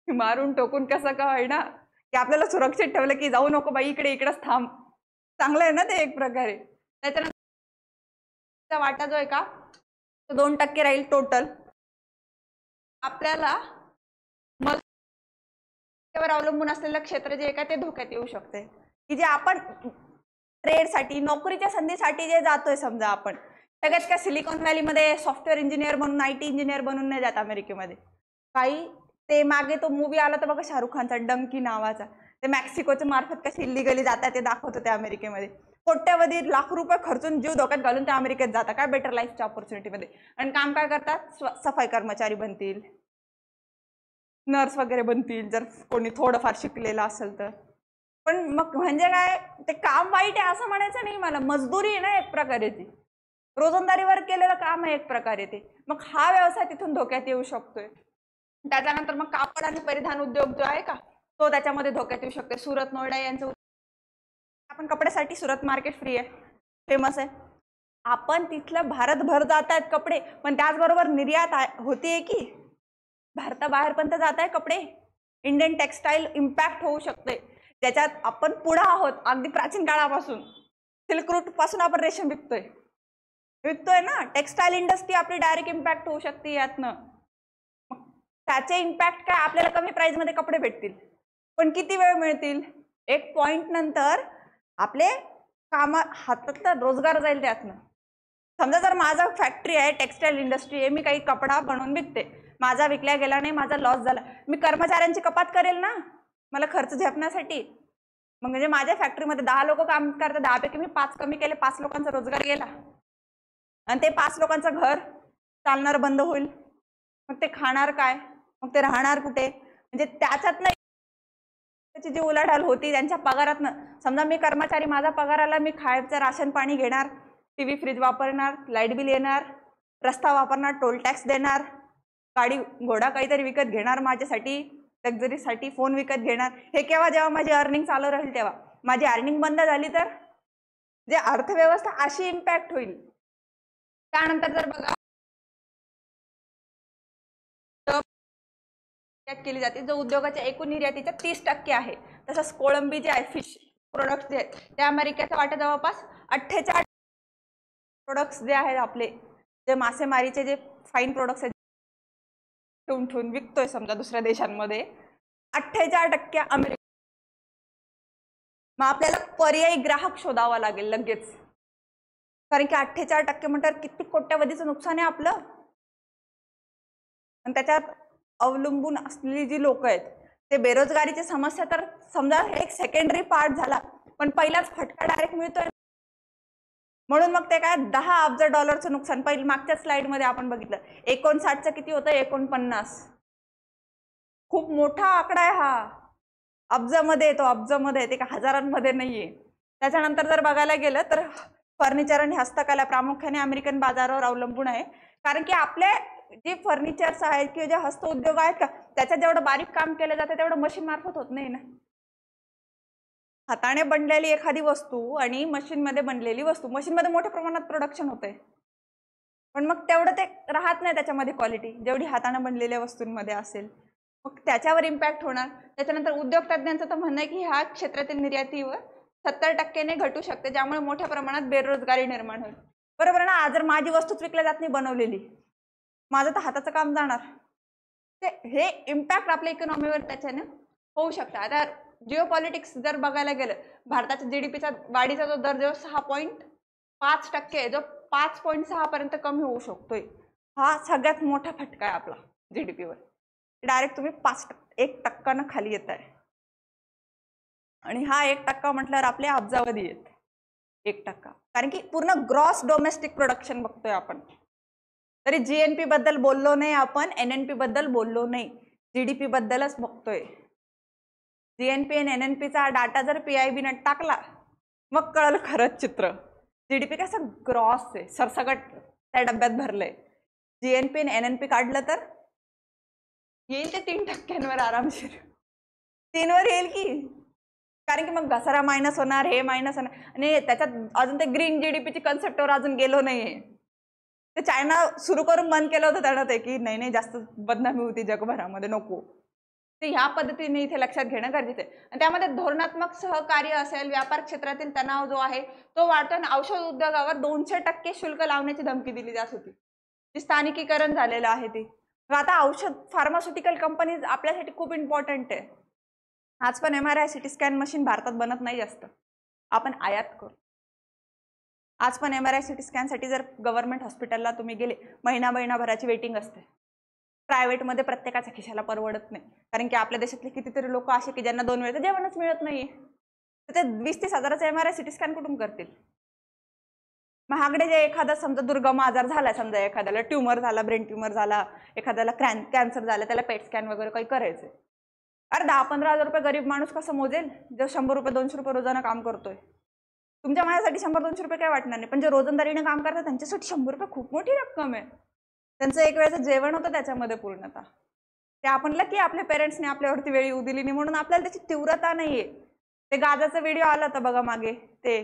मारून ठोकून कसं का होईना की आपल्याला सुरक्षित ठेवलं की जाऊ नको बाई इकडेच थांब. चांगलं आहे ना ते एक प्रकारे. त्याच्यानंतर वाटा जो आहे का तो 2% राहील टोटल. आपल्याला मग त्यावर अवलंबून असलेलं क्षेत्र जे आहे का ते धोक्यात येऊ शकते. की जे आपण ट्रेडसाठी, नोकरीच्या संधीसाठी जे जातोय, समजा आपण सगळ्यात काय सिलिकॉन व्हॅलीमध्ये सॉफ्टवेअर इंजिनियर बनून, IT इंजिनियर बनून नाही जात अमेरिकेमध्ये. काही ते मागे तो मूवी आला तर बघा शाहरुख खानचा, डंकी नावाचा, ते मेक्सिकोच्या मार्फत कशी इलिगली जातात ते दाखवत होते अमेरिकेमध्ये. कोट्यावधी लाख रुपये खर्चून जीव धोक्यात घालून ते अमेरिकेत जातात काय बेटर लाईफच्या ऑपॉर्च्युनिटीमध्ये. आणि काम काय करतात? सफाई कर्मचारी बनतील, नर्स वगैरे बनतील जर कोणी थोडंफार शिकलेलं असेल तर. पण मग म्हणजे काय ते काम वाईट आहे असं म्हणायचं नाही मला. मजदुरी आहे ना एक प्रकारे, ती रोजंदारीवर केलेलं काम आहे एक प्रकारे ते. मग हा व्यवसाय तिथून धोक्यात येऊ शकतोय. त्याच्यानंतर मग कापड आणि परिधान उद्योग जो आहे का तो त्याच्यामध्ये धोक्यात येऊ शकतो. सुरत नोएडा यांचं आपण कपड्यासाठी सुरत मार्केट फ्री आहे, फेमस आहे. आपण तिथलं भारतभर जात आहेत कपडे, पण त्याचबरोबर निर्यात होतीये की भारताबाहेर पण तर जात आहे कपडे. इंडियन टेक्सटाईल इम्पॅक्ट होऊ शकते, त्याच्यात आपण पुढे आहोत. अगदी प्राचीन काळापासून सिल्क रूट पासून आपण रेशीम विकतोय ना. टेक्सटाईल इंडस्ट्री आपली डायरेक्ट इम्पॅक्ट होऊ शकते यातनं. त्याचे इम्पॅक्ट काय? आपल्याला कमी प्राइसमध्ये कपडे भेटतील, पण किती वेळ मिळतील? एक पॉइंट नंतर आपले हातातला रोजगार जाईल त्यातनं. समजा जर माझा फॅक्टरी आहे, टेक्सटाईल इंडस्ट्री आहे, मी काही कपडा बनवून विकते, माझा विकल्या गेला नाही, माझा लॉस झाला, मी कर्मचाऱ्यांची कपात करेल ना मला खर्च झेपण्यासाठी. मग म्हणजे माझ्या फॅक्टरीमध्ये 10 लोक काम करतात, 10 पैकी मी 5 कमी केले, 5 लोकांचा रोजगार गेला आणि ते 5 लोकांचं घर चालणार बंद होईल. मग ते खाणार काय, मग ते राहणार कुठे? म्हणजे त्याच्यातनं त्याची जी उलाढाल होती त्यांच्या पगारातनं. समजा मी कर्मचारी, माझा पगार आला, मी खायचं राशन पाणी घेणार, टीव्ही फ्रीज वापरणार, लाईट बिल येणार, रस्ता वापरणार, टोल टॅक्स देणार, गाडी घोडा काहीतरी विकत घेणार माझ्यासाठी, लक्झरीसाठी फोन विकत घेणार. हे केव्हा? जेव्हा माझी अर्निंग चालू राहील तेव्हा. माझी अर्निंग बंद झाली तर जे अर्थव्यवस्था अशी इम्पॅक्ट होईल. त्यानंतर जर बघा केली जाते, जो उद्योगाच्या एकूण निर्यातीच्या 30% आहे. तसंच कोळंबी जे आहे, फिश प्रोडक्ट्स जे आहेत, त्या अमेरिकेचा वाटा जवळपास 48 प्रोडक्ट्स जे आहेत आपले, जे मासेमारीचे जे फाईन प्रोडक्ट्स आहेत ठेवून विकतोय समजा दुसऱ्या देशांमध्ये, 48% अमेरिका. मग आपल्याला पर्यायी ग्राहक शोधावा लागेल लगेच, कारण की 48% म्हणतात किती कोट्यावधीचं नुकसान आहे आपलं. आणि त्याच्यात अवलंबून असलेली जी लोक आहेत ते बेरोजगारीची समस्या तर समजा एक सेकंडरी पार्ट झाला, पण पहिलाच फटका डायरेक्ट मिळतोय. म्हणून मग ते काय 10 अब्ज डॉलरचं नुकसान. पहिलं मागच्या स्लाइडमध्ये आपण बघितलं 59चं किती होतं, 49. खूप मोठा आकडा आहे हा, अब्जामध्ये येतो, अब्जामध्ये येते का, हजारांमध्ये नाहीये. त्याच्यानंतर जर बघायला गेलं तर फर्निचर आणि हस्तकला प्रामुख्याने अमेरिकन बाजारावर अवलंबून आहे, कारण की आपले जे फर्निचर्स आहेत किंवा जे हस्तउद्योग आहेत का, त्याच्यात जेवढं बारीक काम केलं जातं तेवढं मशीन मार्फत होत नाही ना. हाताने बनलेली एखादी वस्तू आणि मशीनमध्ये बनलेली वस्तू, मशीनमध्ये मोठ्या प्रमाणात प्रोडक्शन होतंय, पण मग तेवढं ते राहत नाही त्याच्यामध्ये क्वालिटी जेवढी हाताने बनलेल्या वस्तूंमध्ये असेल. मग त्याच्यावर इम्पॅक्ट होणार. त्याच्यानंतर उद्योग तज्ज्ञांचं तर म्हणणं आहे की ह्या क्षेत्रातील निर्यातीवर 70%ने घटू शकते, ज्यामुळे मोठ्या प्रमाणात बेरोजगारी निर्माण होईल. बरोबर ना. जर माझी वस्तूच विकल्या जात नाही बनवलेली, माझं तर हाताचं काम जाणार. ते हे इम्पॅक्ट आपल्या इकॉनॉमीवर त्याच्याने होऊ शकतं. आता जिओ पॉलिटिक्स जर बघायला गेलं, भारताच्या जीडीपीचा वाढीचा जो दर जो 6.5% आहे, जो 5.6 पर्यंत कमी होऊ शकतोय. हा सगळ्यात मोठा फटका आहे आपला जीडीपीवर. डायरेक्ट तुम्ही 1% खाली येत आहे, आणि हा 1% म्हटल्यावर आपले अब्जावधी येत 1%, कारण की पूर्ण ग्रॉस डोमेस्टिक प्रोडक्शन बघतोय आपण. तरी जीएनपी बद्दल बोललो नाही आपण, एनएनपी बद्दल बोललो नाही, जीडीपी बद्दलच बघतोय. जीएनपी आणि एनएनपीचा डाटा जर पीआयबी न टाकला मग कळलं खरंच चित्र. जीडीपी कसं ग्रॉस आहे, सरसकट त्या डब्यात भरलंय. जीएनपी आणि एनएनपी काढलं तर येईल ते 3%वर आरामशीर, 3 वर येईल की, कारण की मग घसारा मायनस होणार, हे मायनस होणार, आणि त्याच्यात अजून ते ग्रीन जीडीपीची कन्सेप्टवर अजून गेलो नाहीये. ते चायना सुरू करून बंद केलं होतं त्यानं ते, की नाही जास्त बदनामी होती जगभरामध्ये, नको. ते ह्या पद्धतीने इथे लक्षात घेणं गरजेचं आहे. आणि त्यामध्ये धोरणात्मक सहकार्य असेल, व्यापार क्षेत्रातील तणाव जो आहे तो वाढतो, आणि औषध उद्योगावर 200% शुल्क लावण्याची धमकी दिली जात होती, जी स्थानिकीकरण झालेलं आहे ती. आता औषध फार्मास्युटिकल कंपनीज आपल्यासाठी खूप इम्पॉर्टंट आहे. आज पण MRI सिटी स्कॅन मशीन भारतात बनत नाही जास्त, आपण आयात करू. आज पण MRI सिटी स्कॅनसाठी जर गव्हर्नमेंट हॉस्पिटलला तुम्ही गेले, महिनाभराची वेटिंग असते. प्रायव्हेटमध्ये प्रत्येकाच्या खिशाला परवडत नाही, कारण की आपल्या देशातले कितीतरी लोक असे की ज्यांना 2 वेळेचं जेवणच मिळत नाहीये, तर ते 20-30 हजाराचा MRI सिटी स्कॅन कुठून करतील. महागडे जे एखादा समजा दुर्गम आजार झाला, समजा एखाद्याला ट्यूमर झाला, ब्रेन ट्यूमर झाला, एखाद्याला कॅन्सर झाला, त्याला पेट स्कॅन वगैरे काही करायचंय, अरे 10-15 हजार रुपये गरीब माणूस कसं मोजेल, जो 100 रुपये 200 रुपये रोजानं काम करतोय. तुमच्या माझ्यासाठी 100-200 रुपये काय वाटणार नाही, पण जे रोजंदारीने काम करतात त्यांच्यासाठी 100 रुपये खूप मोठी रक्कम आहे. त्यांचं एक वेळेचं जेवण होतं त्याच्यामध्ये पूर्णतः. ते आपण लकी आपल्या पेरेंट्सने आपल्यावरती वेळ येऊ दिली नाही, म्हणून आपल्याला त्याची तीव्रता नाहीये. ते गाजाचा व्हिडिओ आला होता बघा मागे, ते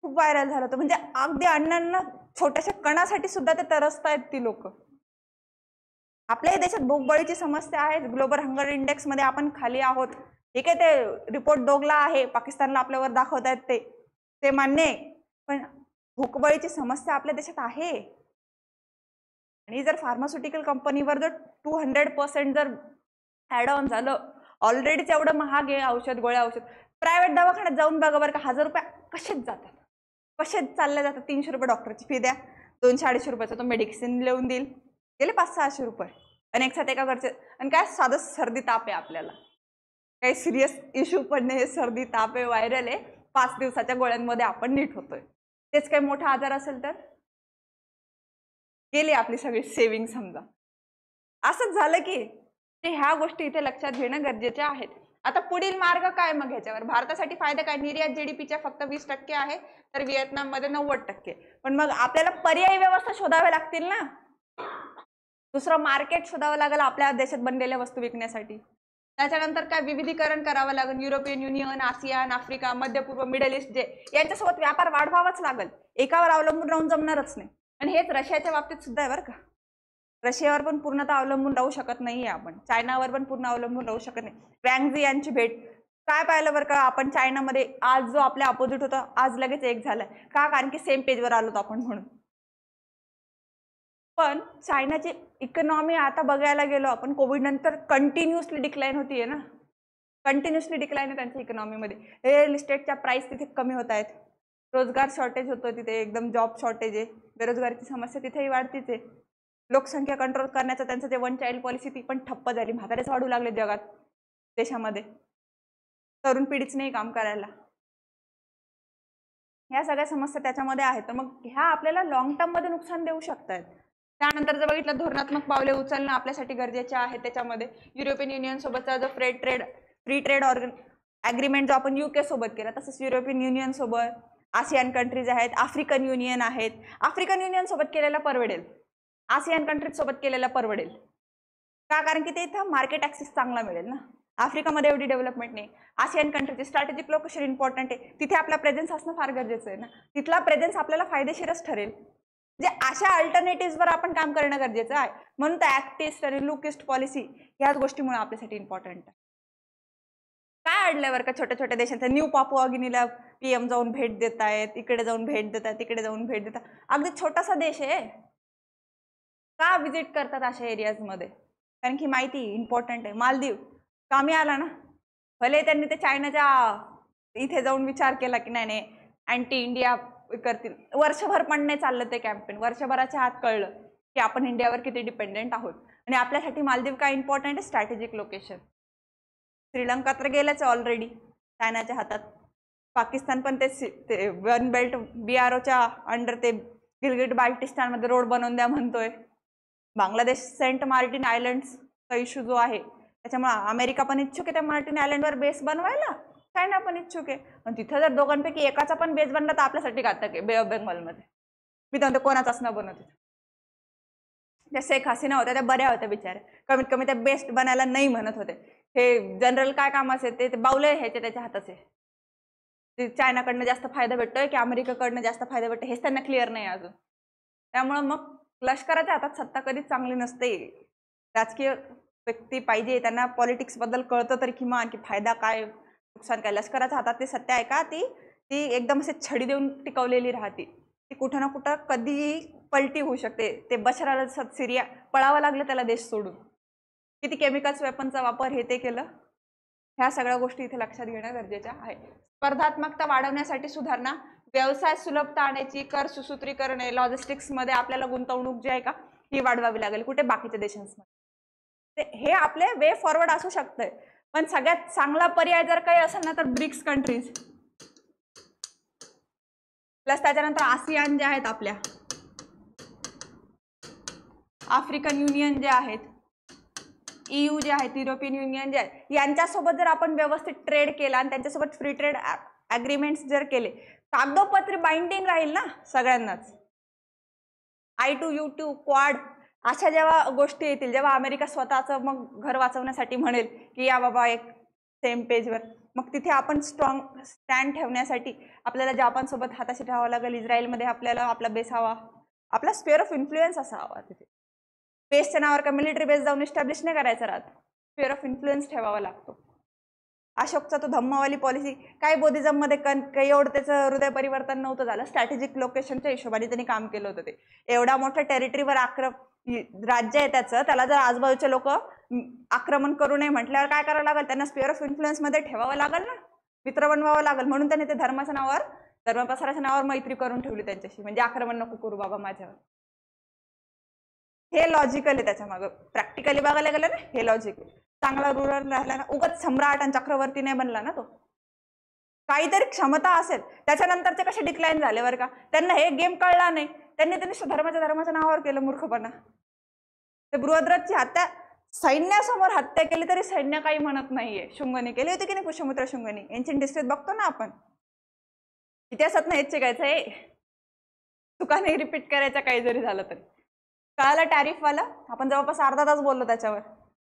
खूप व्हायरल झालं होतं. म्हणजे अगदी अण्णांना छोट्याशा कणासाठी सुद्धा ते तरसतायत ती लोक. आपल्याही देशात भूकबळीची समस्या आहे, ग्लोबल हंगर इंडेक्स मध्ये आपण खाली आहोत. ठीक आहे, ते रिपोर्ट डोगला आहे, पाकिस्तानला आपल्यावर दाखवतायत ते मान्य आहे, पण भूकबळीची समस्या आपल्या देशात आहे. आणि जर फार्मास्युटिकल कंपनीवर जर 200% जर ऍड ऑन झालं, ऑलरेडीच एवढं महाग आहे औषध गोळ्या औषध, प्रायव्हेट दवाखान्यात जाऊन बघा बरं का, 1000 रुपये कसेच जातात, कसेच चालले जातात. 300 रुपये डॉक्टरची फी द्या, 200-250 रुपयाचा तो मेडिसिन लिहून देईल, गेले 500-600 रुपये. आणि एक साथ एका घरचे. आणि काय साधं सर्दी ताप आहे, आपल्याला काही सिरियस इश्यू पण नाही, सर्दी ताप आहे, व्हायरल आहे, 5 दिवसाच्या गोळ्यांमध्ये आपण नीट होतोय. तेच काही मोठा आजार असेल तर गेली आपली सगळी सेविंग समजा. असंच झालं की ह्या गोष्टी इथे लक्षात घेणं गरजेचे आहेत. आता पुढील मार्ग काय मग ह्याच्यावर? भारतासाठी फायदा काय? निर्यात जीडीपीच्या फक्त 20% आहे, तर व्हिएतनाममध्ये 90%. पण मग आपल्याला पर्यायी व्यवस्था शोधाव्या लागतील ना, दुसरं मार्केट शोधावं लागेल आपल्या देशात बनलेल्या वस्तू विकण्यासाठी. त्याच्यानंतर काय विविधीकरण करावं लागेल. युरोपियन युनियन, आसियान, आफ्रिका, मध्य पूर्व, मिडल ईस्ट जे यांच्यासोबत व्यापार वाढवावाच लागेल, एकावर अवलंबून राहून जमणारच नाही. आणि हेच रशियाच्या बाबतीत सुद्धा आहे बरं का. रशियावर पण पूर्णतः अवलंबून राहू शकत नाहीये आपण, चायनावर पण पूर्ण अवलंबून राहू शकत नाही. वँग झी यांची भेट काय पाहिलं बरं का आपण चायनामध्ये, आज जो आपल्या अपोजिट होता आज लगेच एक झालाय का? कारण की सेम पेजवर आलो आपण म्हणून. पण चायनाची इकॉनॉमी आता बघायला गेलो आपण, कोविड नंतर कंटिन्युअसली डिक्लाइन होतीये ना, कंटिन्युअसली डिक्लाइन आहे त्यांच्या इकॉनॉमीमध्ये. रिअल इस्टेटच्या प्राइस तिथे कमी होत आहेत, रोजगार शॉर्टेज होतं तिथे, एकदम जॉब शॉर्टेज आहे, बेरोजगारीची समस्या तिथेही वाढतीच आहे. लोकसंख्या कंट्रोल करण्याचं त्यांचं जे 1 चाइल्ड पॉलिसी ती पण ठप्प झाली, म्हातारेच वाढू लागले जगात, देशामध्ये तरुण पिढीच नाही काम करायला. ह्या सगळ्या समस्या त्याच्यामध्ये आहेत. तर मग ह्या आपल्याला लॉंग टर्म मध्ये नुकसान देऊ शकतात. त्यानंतर जर बघितलं धोरणात्मक पावले उचलणं आपल्यासाठी गरजेचे आहे. त्याच्यामध्ये युरोपियन युनियन सोबतचा जो फ्री ट्रेड ॲग्रीमेंट जो आपण UK सोबत केला, तसंच युरोपियन युनियन सोबत आसियान कंट्रीज आहेत, आफ्रिकन युनियन आहेत. आफ्रिकन युनियन सोबत केलेला परवडेल, आसियान कंट्रीज सोबत केलेला परवडेल का? कारण की ते इथं मार्केट ॲक्सेस चांगला मिळेल ना. आफ्रिकामध्ये एवढी डेव्हलपमेंट नाही. आसियान कंट्रीची स्ट्रॅटेजिक लोकेशन इम्पॉर्टंट आहे, तिथे आपला प्रेझेन्स असणं फार गरजेचं आहे ना, तिथला प्रेझेन्स आपल्याला फायदेशीरच ठरेल. म्हणजे अशा अल्टरनेटिव्हवर आपण काम करणं गरजेचं आहे. म्हणून तर ऍक्ट ईस्ट आणि लुक ईस्ट पॉलिसी ह्याच गोष्टीमुळे आपल्यासाठी इम्पॉर्टंट आहे. काय अडल्यावर का छोट्या छोट्या देशांच्या, न्यू पापुआ गिनीला PM जाऊन भेट देत आहेत, इकडे जाऊन भेट देतात, तिकडे जाऊन भेट देतात. अगदी छोटासा देश आहे, का विजिट करतात अशा एरियाजमध्ये? कारण की माहिती इम्पॉर्टंट आहे. मालदीव कामी आला ना, भले त्यांनी ते चायनाच्या इथे जाऊन विचार केला की नाही नाही अँटी इंडिया करतील, वर्षभर पण नाही चाललं ते कॅम्पेन. वर्षभराच्या आत कळलं की आपण इंडियावर किती डिपेंडेंट आहोत. आणि आपल्यासाठी मालदीव काय इम्पॉर्टंट आहे? Strategic location. श्रीलंका तर गेल्याच ऑलरेडी चायनाच्या हातात. पाकिस्तान पण ते वन बेल्ट BROच्या अंडर ते गिलगिट बाल्टिस्तानमध्ये रोड बनवून द्या म्हणतोय. बांगलादेश सेंट मार्टिन आयलंड्सचा इश्यू जो आहे त्याच्यामुळे अमेरिका पण इच्छुक आहे त्या मार्टिन आयलंडवर बेस बनवायला, चायना पण इच्छुक आहे. पण तिथं जर दोघांपैकी एकाचा पण बेस बनला तर आपल्यासाठी घातक आहे. बे ऑफ बेंगॉलमध्ये मी तर कोणाचाच न बनवते. त्या शेख हसीना होत्या त्या बऱ्या होत्या बिचाऱ्या, कमीत कमी त्या बेस्ट बनायला नाही म्हणत होते. हे जनरल काय काम असेल ते बावले ह्याचे त्याच्या हाताचे. ते चायनाकडनं जास्त फायदा भेटतोय की अमेरिकेकडनं जास्त फायदा भेटतोय हेच त्यांना क्लिअर नाही अजून. त्यामुळं मग लष्कराच्या हातात सत्ता कधीच चांगली नसते. राजकीय व्यक्ती पाहिजे, त्यांना पॉलिटिक्स बद्दल कळतं तरी किमान की फायदा काय नुकसान काय. लष्कराच्या हातात ती सत्ता आहे का ती एकदम असे छडी देऊन टिकवलेली राहते. ती कुठं ना कुठं कधीही पलटी होऊ शकते. ते बशर अल असद सिरिया पळावं लागलं त्याला देश सोडून, किती केमिकल्स वेपनचा वापर हे ते केलं. ह्या सगळ्या गोष्टी इथे लक्षात घेणं गरजेचं आहे. स्पर्धात्मकता वाढवण्यासाठी सुधारणा, व्यवसाय सुलभता आणायची, कर सुसूत्रीकरण, लॉजिस्टिक्समध्ये आपल्याला गुंतवणूक जी आहे का ही वाढवावी लागेल. कुठे? बाकीच्या देशांमध्ये. हे आपले वे फॉरवर्ड असू शकतंय. पण सगळ्यात चांगला पर्याय जर काही असेल ना तर ब्रिक्स कंट्रीज प्लस त्याच्यानंतर आसियान जे आहेत आपल्या, आफ्रिकन युनियन जे आहेत, EU जे आहेत, युरोपियन युनियन जे आहे, यांच्यासोबत जर आपण व्यवस्थित ट्रेड केला आणि त्यांच्यासोबत फ्री ट्रेड ॲग्रीमेंट्स जर केले, कागदोपत्री बाइंडिंग राहील ना सगळ्यांनाच. I2U2 क्वाड अशा जेव्हा गोष्टी येतील, जेव्हा अमेरिका स्वतःचं मग घर वाचवण्यासाठी म्हणेल की या बाबा एक सेम पेजवर, मग तिथे आपण स्ट्रॉंग स्टँड ठेवण्यासाठी आपल्याला जपानसोबत हाताशी ठेवावं लागेल. इस्रायलमध्ये आपल्याला आपला बेस हवा, आपला स्फेअर ऑफ इन्फ्लुएन्स असा हवा. तिथे बेसच्या नावावर का मिलिटरी बेस जाऊन इस्टॅब्लिश नाही करायचा राहत, स्फेअर ऑफ इन्फ्लुएन्स ठेवावा लागतो. अशोकचा तो धम्मावाली पॉलिसी काय बुद्धिझममध्ये काही एवढं त्याचं हृदय परिवर्तन नव्हतं झालं. स्ट्रॅटेजिक लोकेशनच्या हिशोबाने त्यांनी काम केलं होतं. ते एवढा मोठ्या टेरिटरीवर राज्य आहे त्याचं, त्याला जर आजूबाजूचे लोक आक्रमण करू नये म्हटल्यावर काय करावं लागेल, त्यांना स्फेअर ऑफ इन्फ्लुएन्स मध्ये ठेवावं लागेल ना. मित्र बनवावं लागेल, म्हणून त्याने ते धर्माच्या नावावर, धर्म प्रसाराच्या नावावर मैत्री करून ठेवली त्यांच्याशी, म्हणजे आक्रमण नको करू बाबा माझ्यावर. हे लॉजिकल आहे त्याच्या मागं. प्रॅक्टिकली बघायला गेलं ना, हे लॉजिक. चांगला रूलर राहिला ना, उगाच सम्राट आणि चक्रवर्ती नाही बनला ना तो. काहीतरी क्षमता असेल. त्याच्यानंतर ते कसे डिक्लाइन झाले बरं का, त्यांना हे गेम कळला नाही, त्यांनी धर्माच्या नावावर केलं मूर्खपणा. ते बृहद्रथची हत्या, सैन्यासमोर हत्या केली तरी सैन्य काही म्हणत नाहीये. शुंगने केली होती की नाही, पुष्यमित्र शुंगने. एन्शियंट हिस्ट्रीत बघतो ना आपण, इतिहासात नाही हेच शिकायचं आहे, चुका नाही रिपीट करायचा काही जरी झालं तरी. कळालं टॅरिफवाला, आपण जवळपास अर्धा तास बोललो त्याच्यावर.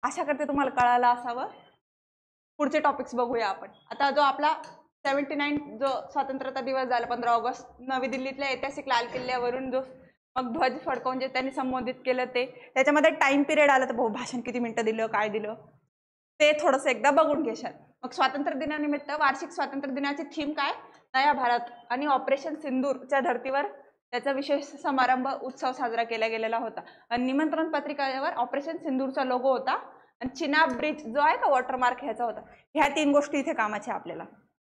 आशा करते तुम्हाला कळालं असावं. पुढचे टॉपिक्स बघूया आपण. आता जो आपला 79 जो स्वातंत्र्यता दिवस झाला 15 ऑगस्ट, नवी दिल्लीतल्या ऐतिहासिक लाल किल्ल्यावरून जो मग ध्वज फडकवून जे त्यांनी संबोधित केलं, ते त्याच्यामध्ये टाइम पिरियड आलं, तर भाषण किती मिनिटं दिलं, काय दिलं, ते थोडंसं एकदा बघून घेशाल. मग स्वातंत्र्य दिनानिमित्त वार्षिक स्वातंत्र्य दिनाची थीम काय, नया भारत आणि ऑपरेशन सिंदूरच्या धर्तीवर त्याचा विशेष समारंभ उत्सव साजरा केला गेलेला होता. आणि निमंत्रण पत्रिकेवर ऑपरेशन सिंदूरचा लोगो होता आणि चिनाब ब्रिज जो आहे का वॉटरमार्क ह्याचा होता. ह्या 3 गोष्टी इथे कामाच्या आपल्याला.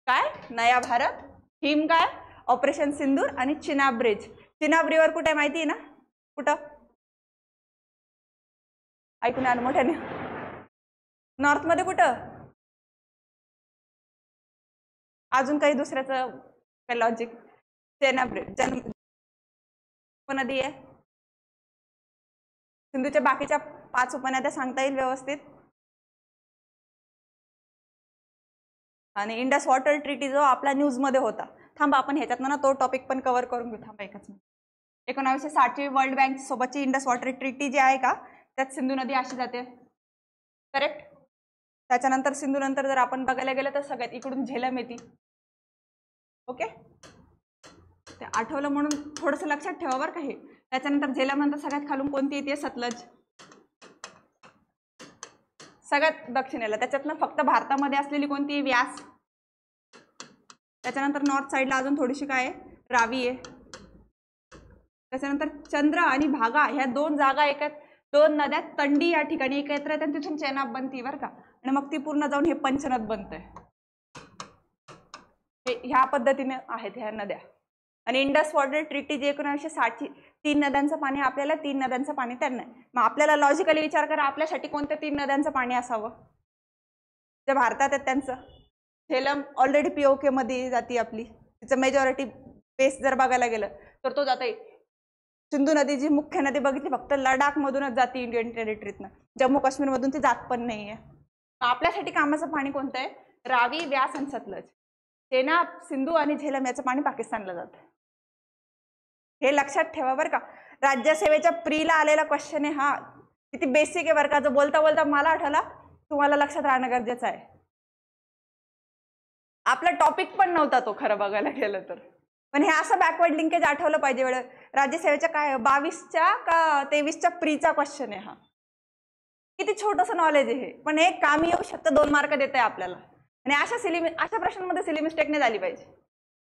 काय, नया भारत, थीम काय, ऑपरेशन सिंदूर आणि चिनाब ब्रिज. चिनाब रिव्हर कुठे माहिती आहे ना, कुठं ऐकून आलं मोठ्याने, नॉर्थ मध्ये कुठं, अजून काही दुसऱ्याचं काय लॉजिक. चिनाब ब्रिज उपनदी आहे. सिंधूच्या बाकीच्या 5 उपनद्या सांगता येईल व्यवस्थित. आणि इंडस वॉटर ट्रीटी जो आपला न्यूज मध्ये होता. थांबा आपण ह्याच्यातनं ना तो टॉपिक पण कव्हर करून घेऊ. थांबा एकच मिनिट. 1960ची वर्ल्ड बँक सोबतची इंडस वॉटर ट्रीटी जी आहे का, त्यात सिंधू नदी अशी जाते, करेक्ट. त्याच्यानंतर सिंधू नंतर जर आपण बघायला गेलं तर सगळ्यात इकडून झेलम येते. ओके, ते आठवलं म्हणून थोडंसं लक्षात ठेवा बरं का हे. त्याच्यानंतर झेलम नंतर सगळ्यात खालून कोणती येते, सतलज, सगळ्यात दक्षिणेला. त्याच्यातनं फक्त भारतामध्ये असलेली कोणती, व्यास. त्याच्यानंतर नॉर्थ साईडला अजून थोडीशी काय आहे, रावी आहे. त्याच्यानंतर चंद्र आणि भागा ह्या 2 जागा एकत्र, 2 नद्या तंडी या ठिकाणी एकत्र आहेत आणि तिथून चेनाब बनती बरं का. आणि मग ती पूर्ण जाऊन हे पंचनद बनतंय. ह्या पद्धतीने आहेत ह्या नद्या. आणि इंडस वॉटर ट्रीटी जी 1960ची, 3 नद्यांचं पाणी आपल्याला, 3 नद्यांचं पाणी त्यांना. मग आपल्याला लॉजिकली विचार करा, आपल्यासाठी कोणत्या 3 नद्यांचं पाणी असावं जे भारतात आहेत त्यांचं. झेलम ऑलरेडी POK मध्ये जाती आपली, तिचं मेजॉरिटी बेस जर बघायला गेलं तर तो जाता. सिंधू नदी जी मुख्य नदी बघितली फक्त लडाख मधूनच जाते, इंडियन टेरिटरीतनं, जम्मू काश्मीर मधून ती जात पण नाहीये. आपल्यासाठी कामाचं पाणी कोणतं आहे, रावी, व्यास आणि सतलज. चेनाब, सिंधू आणि झेलम याचं पाणी पाकिस्तानला जातं. हे लक्षात ठेवा बरं का. राज्यसेवेच्या प्रीला आलेला क्वेश्चन आहे हा, किती बेसिक आहे बरं का. जो बोलता बोलता मला आठवला, तुम्हाला लक्षात राहणं गरजेचं आहे. आपला टॉपिक पण नव्हता तो खरं बघायला गेलं तर, पण हे असं बॅकवर्ड लिंकेज आठवलं पाहिजे. वेळ राज्यसेवेच्या काय 22च्या का 23च्या प्रीचा क्वेश्चन आहे हा. किती छोटंसं नॉलेज आहे हे, पण हे कामी येऊ शकतं, 2 मार्क देत आहे आपल्याला. आणि अशा प्रश्नांमध्ये सिली मिस्टेक नाही झाली पाहिजे,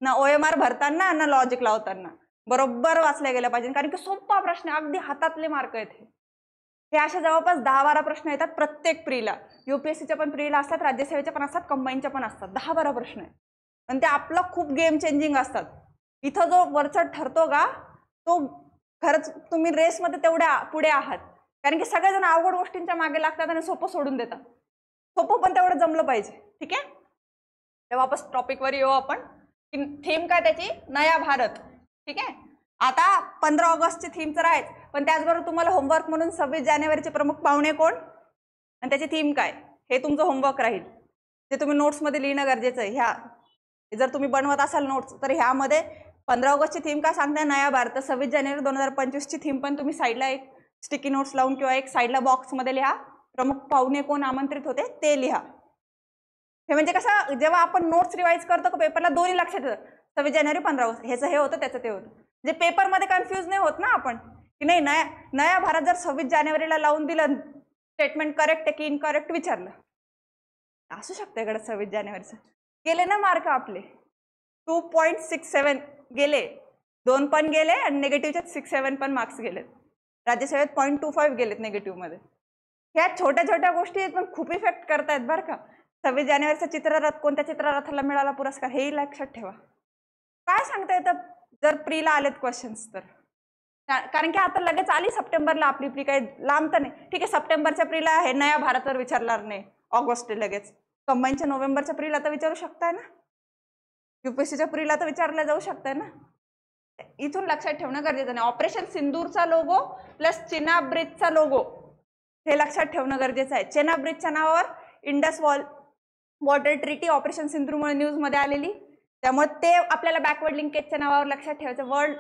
ना OMR भरताना ना लॉजिक लावताना. बरोबर वाचल्या गेलं पाहिजे, कारण की सोपा प्रश्न, अगदी हातातले मार्क आहेत हे. अशा जवळपास 10-12 प्रश्न येतात प्रत्येक प्रीला. UPSCच्या पण प्रीला असतात, राज्यसेवेच्या पण असतात, कंबाईनच्या पण असतात. 10-12 प्रश्न आहेत आणि ते आपलं खूप गेम चेंजिंग असतात. इथं जो वरचढ ठरतो का, तो खरंच तुम्ही रेसमध्ये तेवढ्या पुढे आहात, कारण की सगळेजण अवघड गोष्टींच्या मागे लागतात आणि सोपं सोडून देतात. सोपं पण तेवढं जमलं पाहिजे. ठीक आहे, तर वापस टॉपिकवर येऊ आपण. थीम काय त्याची, नया भारत. ठीक आहे, आता 15 ऑगस्टची थीम तर आहेच, पण त्याचबरोबर तुम्हाला होमवर्क म्हणून 26 जानेवारीचे प्रमुख पाहुणे कोण आणि त्याची थीम काय, हे तुमचं होमवर्क राहील. ते तुम्ही नोट्समध्ये लिहिणं गरजेचं आहे. ह्या जर तुम्ही बनवत असाल नोट्स, तर ह्यामध्ये 15 ऑगस्टची थीम काय सांगताय, नया भारत. 26 जानेवारी 2025ची थीम पण तुम्ही साईडला एक स्टिकी नोट्स लावून किंवा एक साईडला बॉक्समध्ये लिहा. प्रमुख पाहुणे कोण आमंत्रित होते ते लिहा. हे म्हणजे कसं, जेव्हा आपण नोट्स रिवाइज करतो का पेपरला, दोन्ही लक्षात येतं. 26 जानेवारी 15 ऑगस्ट ह्याचं हे होतं, त्याचं ते होतं. म्हणजे पेपरमध्ये कन्फ्यूज नाही होत ना आपण, की नाही नया भारत जर 26 जानेवारीला लावून दिलं, स्टेटमेंट करेक्ट आहे की इनकरेक्ट विचारलं, असू शकतं इकडे 26 जानेवारीचं. गेले ना मार्क आपले 2.67 गेले, 2 पण गेले आणि निगेटिव्हच्यात 6-7 पण मार्क्स गेलेत. राज्यसेवेत 0.25 गेलेत निगेटिव्ह मध्ये. ह्या छोट्या छोट्या गोष्टी आहेत पण खूप इफेक्ट करतायत बरं का. 26 जानेवारीचा चित्ररथ कोणत्या चित्ररथाला मिळाला पुरस्कार हेही लक्षात ठेवा. काय सांगता येतं जर प्रीला आलेत क्वेश्चन्स तर, कारण की आता लगेच आली सप्टेंबरला आपली प्री, काही लांब तर नाही. ठीक आहे, सप्टेंबरच्या प्रीला हे नया भारतवर विचारणार नाही, ऑगस्ट लगेच. कंबाईनच्या नोव्हेंबरच्या प्रीला तर विचारू शकताय ना, UPSCच्या प्रीला तर विचारल्या जाऊ शकताय ना. इथून लक्षात ठेवणं गरजेचं नाही. ऑपरेशन सिंदूरचा लोगो प्लस चेनाब ब्रिजचा लोगो हे लक्षात ठेवणं गरजेचं आहे. चेनाब ब्रिजच्या नावावर इंडस वॉटर ट्रीटी ऑपरेशन सिंदूरमुळे न्यूजमध्ये आलेली, त्यामुळे ते आपल्याला बॅकवर्ड लिंकेजच्या नावावर लक्षात ठेवायचं. वर्ल्ड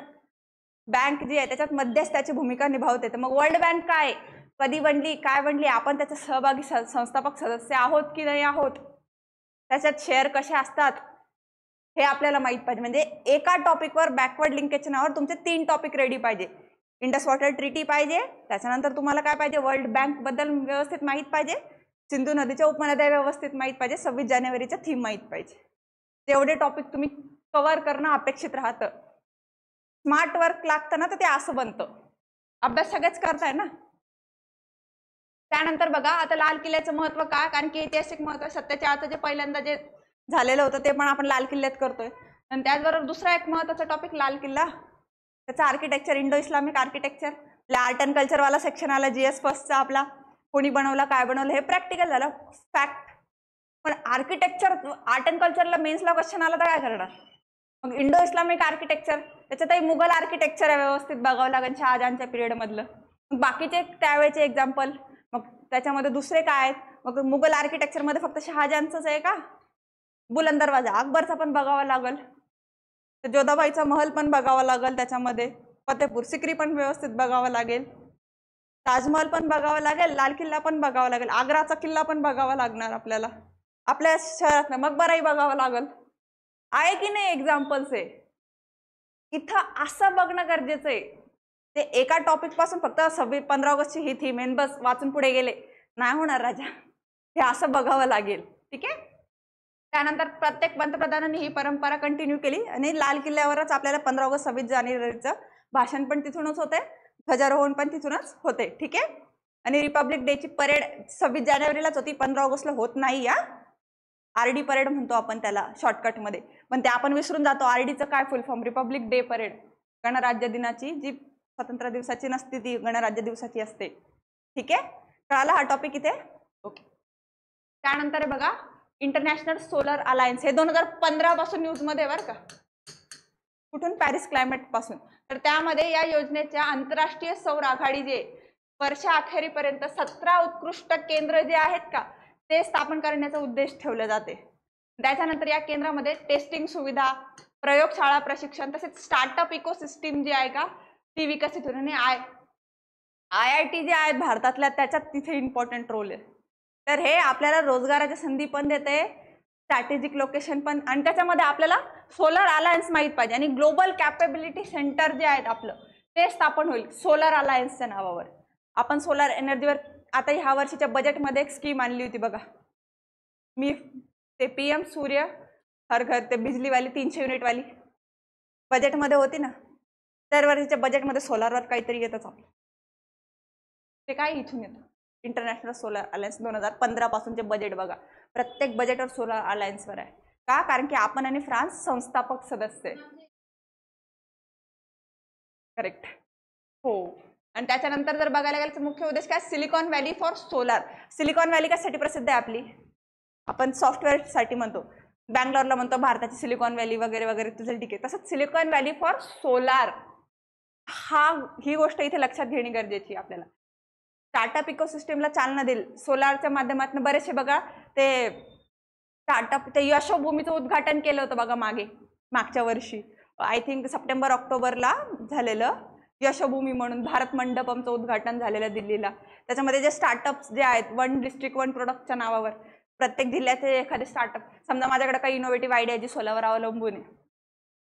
बँक जी आहे त्याच्यात मध्यस्थाची भूमिका निभावते. तर मग वर्ल्ड बँक काय, कधी बनली, काय बनली, आपण त्याचे सहभागी संस्थापक सदस्य आहोत की नाही आहोत, त्याच्यात शेअर कसे असतात हे आपल्याला माहित पाहिजे. म्हणजे एका टॉपिकवर बॅकवर्ड लिंकेजच्या नावावर तुमचे 3 टॉपिक रेडी पाहिजे. इंडस वॉटर ट्रीटी पाहिजे, त्याच्यानंतर तुम्हाला काय पाहिजे, वर्ल्ड बँक बद्दल व्यवस्थित माहित पाहिजे, सिंधू नदीच्या उपनद्या व्यवस्थित माहित पाहिजे, 26 जानेवारीच्या थीम माहित पाहिजे. तेवढे टॉपिक तुम्ही कव्हर करणं अपेक्षित राहतं. स्मार्ट वर्क लागतं ना तर ते असं बनतं. अभ्यास सगळेच करताय ना. त्यानंतर बघा आता लाल किल्ल्याचं महत्व काय, कारण की ऐतिहासिक महत्व सत्याच्या आता जे पहिल्यांदा जे झालेलं होतं ते पण आपण लाल किल्ल्यात करतोय. आणि त्याचबरोबर दुसरा एक महत्वाचा टॉपिक लाल किल्ला, त्याचं architecture, Indo Islamic architecture. Art and कल्चरवाला सेक्शन आला GS फर्स्टचा आपला, कोणी बनवला, काय बनवलं, हे प्रॅक्टिकल झालं, फॅक्ट. पण आर्किटेक्चर आर्ट अँड कल्चरला मेन्सला क्वेश्चन आला तर काय करणार. मग इंडो इस्लामिक आर्किटेक्चर त्याच्यातही मुघल आर्किटेक्चर आहे, व्यवस्थित बघावं लागेल शहाजहानच्या पिरियड मधलं. मग बाकीचे त्यावेळेचे एक्झाम्पल, मग त्याच्यामध्ये दुसरे काय आहेत. मग मुघल आर्किटेक्चरमध्ये फक्त शहाजहानचंच आहे का, बुलंद दरवाजा अकबरचा पण बघावा लागेल, जोधाबाईचा महल पण बघावा लागेल, त्याच्यामध्ये फतेपूर सिक्री पण व्यवस्थित बघावं लागेल, ताजमहल पण बघावं लागेल, लाल किल्ला पण बघावा लागेल, आग्राचा किल्ला पण बघावा लागणार आपल्याला, आपल्या शहरात मकबराही बघावं लागेल. आहे की नाही एक्झाम्पल्स आहे. इथं असं बघणं गरजेचं आहे. ते एका टॉपिक पासून फक्त 15 ऑगस्टची ही थीम आहे बस वाचून पुढे गेले नाही होणार राजा, हे असं बघावं लागेल. ठीक आहे. त्यानंतर प्रत्येक पंतप्रधानांनी ही परंपरा कंटिन्यू केली आणि लाल किल्ल्यावरच आपल्याला 15 ऑगस्ट 26 जानेवारीचं भाषण पण तिथूनच होते, ध्वजारोहण पण तिथूनच होते. ठीक आहे. आणि रिपब्लिक डेची परेड 26 जानेवारीलाच होती, 15 ऑगस्टला होत नाही. या RD परेड म्हणतो आपण त्याला शॉर्टकटमध्ये, पण ते आपण विसरून जातो. RDचं काय फुल फॉर्म, रिपब्लिक डे परेड, गणराज्य दिनाची जी स्वतंत्र दिवसाची नसते ती गणराज्य दिवसाची असते. ठीक आहे, कळाला हा टॉपिक इथे. ओके. त्यानंतर बघा इंटरनॅशनल सोलर अलायन्स, हे 2015 पासून न्यूजमध्ये बरं का, कुठून, पॅरिस क्लायमेट पासून. तर त्यामध्ये या योजनेच्या आंतरराष्ट्रीय सौर आघाडी जे वर्षाअखेरीपर्यंत 17 उत्कृष्ट केंद्र जे आहेत का ते स्थापन करण्याचा उद्देश ठेवले जाते. त्याच्यानंतर या केंद्रामध्ये टेस्टिंग सुविधा, प्रयोगशाळा प्रशिक्षण तसेच स्टार्टअप इकोसिस्टीम जी आहे का ती विकसित होणे. IIT जे आहेत भारतातल्या त्याच्यात तिथे इम्पॉर्टंट रोल आहे. तर हे आपल्याला रोजगाराच्या संधी पण देते, स्ट्रॅटेजिक लोकेशन पण, आणि त्याच्यामध्ये आपल्याला सोलर अलायन्स माहित पाहिजे आणि ग्लोबल कॅपेबिलिटी सेंटर जे आहेत आपलं ते स्थापन होईल सोलर अलायन्सच्या नावावर. आपण सोलर एनर्जीवर आता ह्या वर्षीच्या बजेटमध्ये एक स्कीम आणली होती बघा, मी ते PM सूर्य हर घर, ते बिजलीवाली 300 युनिट वाली बजेटमध्ये होती ना. दरवर्षीच्या बजेटमध्ये सोलारवर काहीतरी येतच आपलं, ते काय इथून येतं, इंटरनॅशनल सोलर अलायन्स 2015 पासूनचे बजेट बघा, प्रत्येक बजेटवर सोलर अलायन्सवर आहे. का, कारण की आपण आणि फ्रान्स संस्थापक सदस्य आहे. करेक्ट. हो. आणि त्याच्यानंतर जर बघायला गेलं तर मुख्य उद्देश काय, silicon valley for solar. Silicon valley कशासाठी प्रसिद्ध आहे आपली, आपण सॉफ्टवेअर साठी म्हणतो, बँगलोरला म्हणतो भारताची सिलिकॉन व्हॅली वगैरे वगैरे, तुझं ठीक आहे. तसंच सिलिकॉन व्हॅली फॉर सोलार, ही गोष्ट इथे लक्षात घेणे गरजेची आपल्याला. स्टार्टअप इकोसिस्टमला चालना देईल सोलारच्या माध्यमातून. बरेचसे बघा ते स्टार्टअप, ते यशोभूमीचं उद्घाटन केलं होतं बघा मागच्या वर्षी, आय थिंक सप्टेंबर ऑक्टोबरला झालेलं, यशोभूमी म्हणून भारत मंडपमचं उद्घाटन झालेलं दिल्लीला. त्याच्यामध्ये जे स्टार्टअप्स जे आहेत, 1 डिस्ट्रिक्ट 1 प्रोडक्टच्या नावावर प्रत्येक जिल्ह्याचे एखादे स्टार्टअप, समजा माझ्याकडे काही इनोव्हेटिव्ह आयडिया जी सोलावर अवलंबून आहे,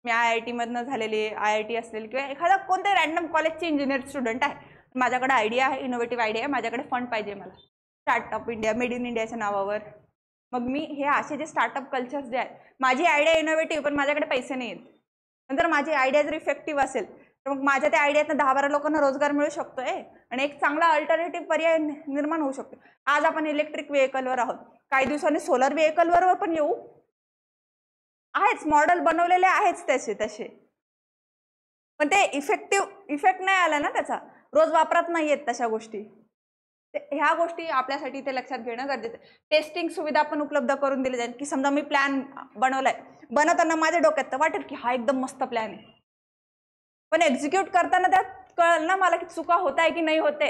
मी IIT मधनं झालेली, IIT असलेली किंवा एखादा कोणत्या रॅन्डम कॉलेजची इंजिनियर स्टुडंट आहे, माझ्याकडे आयडिया आहे, इनोव्हेटिव्ह आयडिया आहे, माझ्याकडे फंड पाहिजे मला स्टार्टअप इंडिया, मेड इन इंडियाच्या नावावर. मग मी हे असे जे स्टार्टअप कल्चर्स जे आहेत, माझी आयडिया इनोव्हेटिव्ह पण माझ्याकडे पैसे नाही आहेत, नंतर माझी आयडिया जर इफेक्टिव्ह असेल तर मग माझ्या त्या आयडियातनं 10-12 लोकांना रोजगार मिळू शकतोय आणि एक चांगला अल्टरनेटिव्ह पर्याय निर्माण होऊ शकतो. आज आपण इलेक्ट्रिक व्हेकलवर आहोत, काही दिवसांनी सोलर व्हेकलवर पण येऊ. आहेच मॉडेल बनवलेले आहेच तसे, पण ते इफेक्ट नाही आला ना त्याचा, रोज वापरात नाही येत तशा गोष्टी. ह्या गोष्टी आपल्यासाठी ते लक्षात घेणं गरजेचं आहे. टेस्टिंग सुविधा पण उपलब्ध करून दिली जाईल, की समजा मी प्लॅन बनवलाय, बनवताना माझ्या डोक्यात तर वाटेल की हा एकदम मस्त प्लॅन आहे, पण एक्झिक्यूट करताना त्यात कळेल ना मला की चुका होत आहे की नाही होते.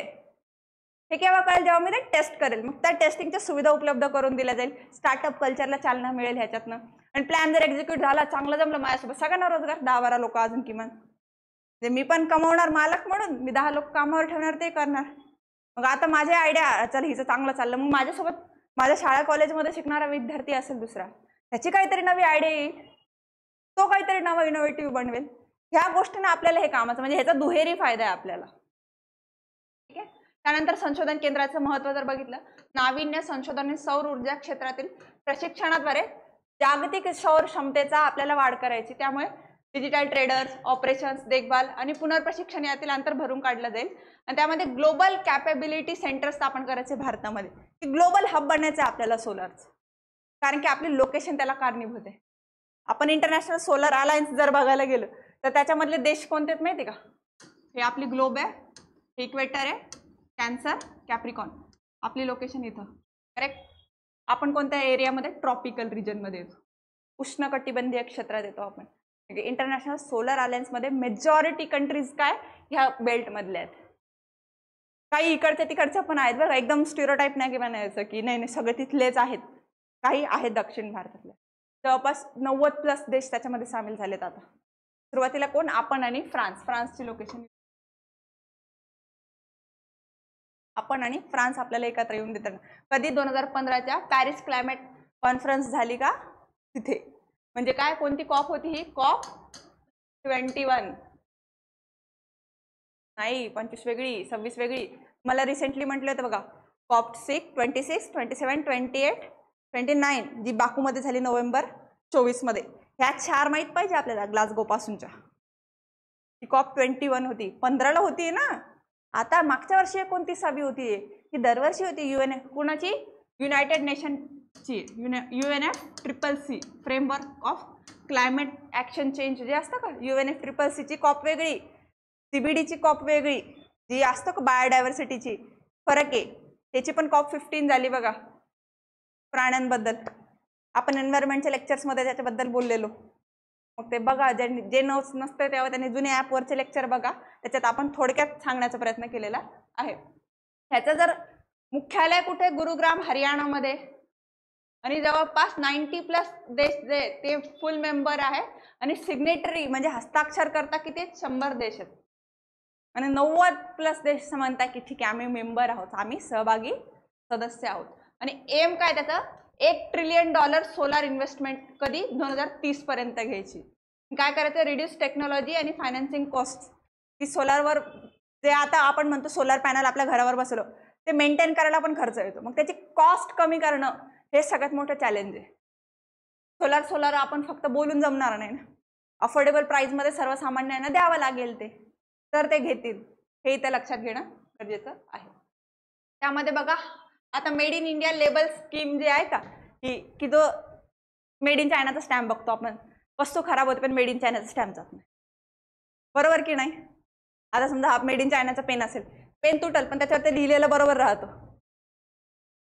हे केव्हा कळेल, जेव्हा मी ते टेस्ट करेल. मग त्या टेस्टिंगच्या सुविधा उपलब्ध करून दिल्या जाईल. स्टार्टअप कल्चरला चालना मिळेल ह्याच्यातनं. आणि प्लॅन जर एक्झिक्यूट झाला, चांगलं जमलं, माझ्यासोबत सगळ्यांना रोजगार, 10-12 लोक अजून किमान. जे मी पण कमवणार मालक म्हणून, मी 10 लोक कामावर ठेवणार, ते करणार. मग आता माझी आयडिया, चल हिचं चांगलं चाललं, मग माझ्यासोबत माझ्या शाळा कॉलेजमध्ये शिकणारा विद्यार्थी असेल दुसरा, त्याची काहीतरी नवी आयडिया येईल, तो काहीतरी नवं इनोव्हेटिव्ह बनवेल. ह्या गोष्टींना आपल्याला हे कामाचं, म्हणजे ह्याचा दुहेरी फायदा आहे आपल्याला. ठीक आहे. त्यानंतर संशोधन केंद्राचं महत्त्व जर बघितलं, नाविन्य संशोधन आणि सौर ऊर्जा क्षेत्रातील प्रशिक्षणाद्वारे जागतिक सौर क्षमतेचा आपल्याला वाढ करायची. त्यामुळे डिजिटल ट्रेडर्स, ऑपरेशन्स, देखभाल आणि पुनर्प्रशिक्षण यातील अंतर भरून काढलं जाईल. आणि त्यामध्ये ग्लोबल कॅपेबिलिटी सेंटर स्थापन करायचे भारतामध्ये, की ग्लोबल हब बनायचं आहे आपल्याला सोलरचं, कारण की आपली लोकेशन त्याला कारणीभूत आहे. आपण इंटरनॅशनल सोलर अलायन्स जर बघायला गेलो तर त्याच्यामधले देश कोणते आहेत माहिती का? हे आपली ग्लोब आहे, हे इक्वेटर आहे, कॅन्सर, कॅप्रिकॉन, आपली लोकेशन इथं. करेक्ट. आपण कोणत्या एरियामध्ये? ट्रॉपिकल रिजनमध्ये येतो, उष्णकटिबंधीय क्षेत्रात येतो आपण. इंटरनॅशनल सोलर अलायन्समध्ये मेजॉरिटी कंट्रीज काय ह्या बेल्ट मधल्या आहेत. काही इकडच्या तिकडच्या पण आहेत बघा, एकदम स्टिरियोटाइप नाही की म्हणायचं की नाही सगळे तिथलेच आहेत, काही आहेत दक्षिण भारतातले. जवळपास 90+ देश त्याच्यामध्ये सामील झालेत. आता सुरुवातीला कोण? आपण आणि फ्रान्स. फ्रान्सची लोकेशन, आपण आणि फ्रान्स आपल्याला एकत्र येऊन देतात. कधी? 2015च्या पॅरिस क्लायमेट कॉन्फरन्स झाली का तिथे. म्हणजे काय, कोणती कॉप होती ही? कॉप 21 नाही, 25 वेगळी, 26 वेगळी. मला रिसेंटली म्हटलं होतं बघा, कॉप 6, 26, 27, 28, 29 जी बाकूमध्ये झाली नोव्हेंबर 24 मध्ये. ह्या 4 माहीत पाहिजे आपल्याला ग्लासगो पासूनच्या. ही कॉप 21 होती, 15ला होती ना. आता मागच्या वर्षी 29वी होती, ही दरवर्षी होती. कुणाची? युनायटेड नेशनची, UNFCCC framework of climate action change जे असतं का, UNFCCCची कॉप वेगळी, CBDची कॉप वेगळी, जी असतं का बायोडायव्हर्सिटीची, फरक आहे. त्याची पण कॉप 15 झाली बघा, प्राण्यांबद्दल. आपण एन्व्हायरमेंटच्या लेक्चर्समध्ये त्याच्याबद्दल बोललेलो. मग ते बघा, जे नोट्स नसते तेव्हा त्यांनी जुन्या ॲपवरचे लेक्चर बघा, त्याच्यात आपण थोडक्यात सांगण्याचा प्रयत्न केलेला आहे. ह्याचं जर मुख्यालय कुठे? गुरुग्राम, हरियाणामध्ये. आणि जवळपास 90+ देश जे ते फुल मेंबर आहे, आणि सिग्नेटरी म्हणजे हस्ताक्षर करता किती? 100 देश आहेत. आणि 90+ देश म्हणतात की ठीक आहे आम्ही मेंबर आहोत, आम्ही सहभागी सदस्य आहोत. आणि एम काय त्याचं? $1 ट्रिलियन सोलार इन्व्हेस्टमेंट कधी? 2030 पर्यंत घ्यायची. काय करायचं? रिड्यूस टेक्नॉलॉजी आणि फायनान्सिंग कॉस्ट. की सोलारवर जे आता आपण म्हणतो सोलार पॅनल आपल्या घरावर बसवलं, ते मेंटेन करायला पण खर्च येतो. मग त्याची कॉस्ट कमी करणं हे सगळ्यात मोठं चॅलेंज आहे. सोलार आपण फक्त बोलून जमणार नाही ना. अफोर्डेबल प्राइसमध्ये सर्वसामान्यांना द्यावं लागेल ते, तर ते घेतील. हे इथे लक्षात घेणं गरजेचं आहे. त्यामध्ये बघा, आता made in India label scheme जी आहे का, की जो मेड इन चायनाचा स्टॅम्प बघतो आपण, वस्तू खराब होते पण मेड इन चायनाचा स्टॅम्प जात नाही, बरोबर की नाही? आता समजा हा मेड इन चायनाचा पेन असेल, पेन तुटल पण त्याच्यावर ते लिहिलेलं बरोबर राहतं.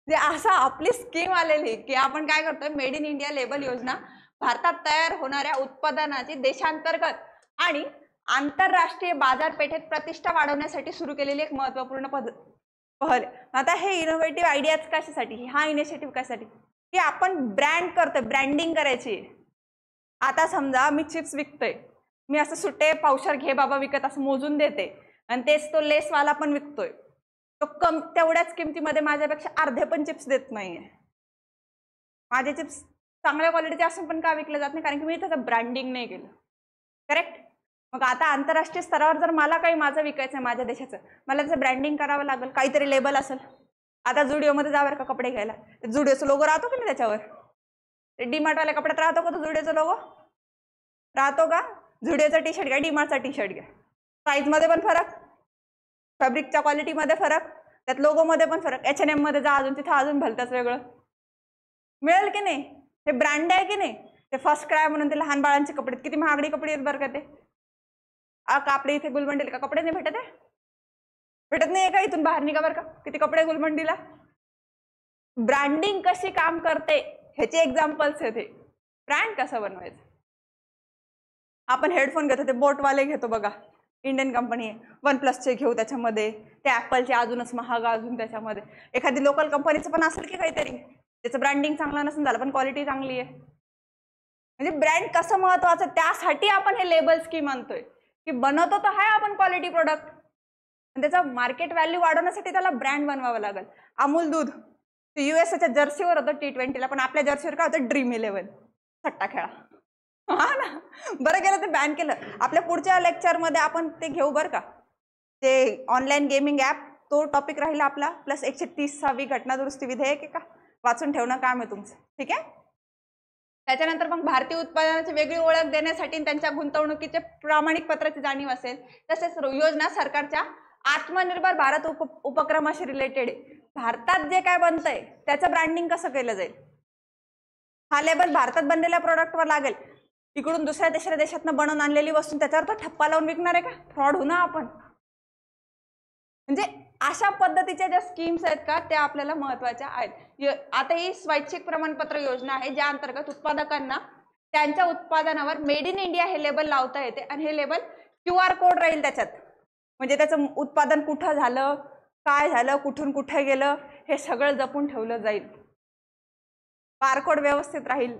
जे असं आपली स्कीम आलेली की आपण काय करतोय, मेड इन इंडिया लेबल योजना भारतात तयार होणाऱ्या उत्पादनाची देशांतर्गत आणि आंतरराष्ट्रीय बाजारपेठेत प्रतिष्ठा वाढवण्यासाठी सुरू केलेली एक महत्त्वपूर्ण पहल. आता हे इनोव्हेटिव्ह आयडियाज कशासाठी? हा इनिशिएटिव्ह कशासाठी? की आपण ब्रँड करतोय, ब्रँडिंग करायची. आता समजा मी चिप्स विकतोय, मी असं सुट्टे पावशर घे बाबा विकत असं मोजून देते, आणि तेच तो लेसवाला पण विकतोय, तो तेवढ्याच किमतीमध्ये माझ्यापेक्षा अर्धे पण चिप्स देत नाहीये. माझे चिप्स चांगल्या क्वालिटीचे असून पण का विकले जात नाही? कारण की मी त्याचं ब्रँडिंग नाही केलं. करेक्ट. मग आता आंतरराष्ट्रीय स्तरावर जर मला काही माझं विकायचं आहे, माझ्या देशाचं, मला त्याचं ब्रँडिंग करावं लागेल, काहीतरी लेबल असेल. आता जुडिओमध्ये जावर का कपडे घ्यायला, जुडिओचा लोगो राहतो की नाही त्याच्यावर? डीमार्टवाल्या कपड्यात राहतो का तो जुडिओचा लोगो? राहतो का? जुडिओचा टी शर्ट घ्या, डीमार्टचा टी शर्ट घ्या, प्राइस मध्ये पण फरक, फॅब्रिकच्या क्वालिटीमध्ये फरक, त्यात लोगोमध्ये पण फरक. H&M मध्ये जा अजून तिथं अजून भलतंच वेगळं मिळेल की नाही. हे ब्रँड आहे की नाही. ते फर्स्ट क्राय म्हणून ते लहान बाळांचे कपडे, किती महागडी कपडे आहेत बरं का ते. आपल्या इथे गुलमंडीला का कपडे नाही भेटत आहे, भेटत नाही का, इथून बाहेर निघा बरं का, किती कपडे गुलमंडीला. ब्रँडिंग कशी काम करते ह्याचे एक्झाम्पल्स आहे ते. ब्रँड कसं बनवायचं. आपण हेडफोन घेतो ते बोटवाले घेतो बघा, इंडियन कंपनी आहे, OnePlusचे घेऊ त्याच्यामध्ये, ते ॲपलचे अजूनच महाग अजून त्याच्यामध्ये. एखादी लोकल कंपनीचं पण असेल की काहीतरी, त्याचं ब्रँडिंग चांगलं नसेल झालं पण क्वालिटी चांगली आहे. म्हणजे ब्रँड कसं महत्वाचं, त्यासाठी आपण हे लेबल स्कीम आणतोय की बनवतो तर आहे आपण क्वालिटी प्रोडक्ट, त्याचं मार्केट व्हॅल्यू वाढवण्यासाठी त्याला ब्रँड बनवावं लागेल. अमूल दूध USA जर्सीवर होतं T20ला, पण आपल्या जर्सीवर काय होतं Dream 11, सट्टा खेळा. हा ना, बरं केलं ते बॅन केलं. आपल्या पुढच्या लेक्चरमध्ये आपण ते घेऊ बरं का, ते ऑनलाईन गेमिंग ॲप, तो टॉपिक राहिला आपला, प्लस 130वी घटना दुरुस्ती विधेयक आहे का, वाचून ठेवणं काम आहे तुमचं. ठीक आहे. त्याच्यानंतर मग भारतीय उत्पादनाची वेगळी ओळख देण्यासाठी त्यांच्या गुंतवणुकीचे प्रामाणिक पत्राची जाणीव असेल. तसेच योजना सरकारच्या आत्मनिर्भर भारत उपक्रमाशी रिलेटेड आहे. भारतात जे काय बनतंय त्याचं ब्रँडिंग कसं केलं जाईल, हा लेबल भारतात बनलेल्या प्रोडक्टवर लागेल. इकडून दुसऱ्या तिसऱ्या देशातनं बनवून आणलेली वस्तू त्याच्यावर तर ठप्पा लावून विकणार आहे का, फ्रॉड होणार आपण. म्हणजे अशा पद्धतीच्या ज्या स्कीम्स आहेत का त्या आपल्याला महत्वाच्या आहेत. आता ही स्वैच्छिक प्रमाणपत्र योजना आहे ज्या अंतर्गत उत्पादकांना त्यांच्या उत्पादनावर मेड इन इंडिया हे लेबल लावता येते, आणि हे लेबल QR कोड राहील त्याच्यात, म्हणजे त्याचं उत्पादन कुठं झालं, काय झालं, कुठून कुठे गेलं, हे सगळं जपून ठेवलं जाईल. बारकोड व्यवस्थित राहील.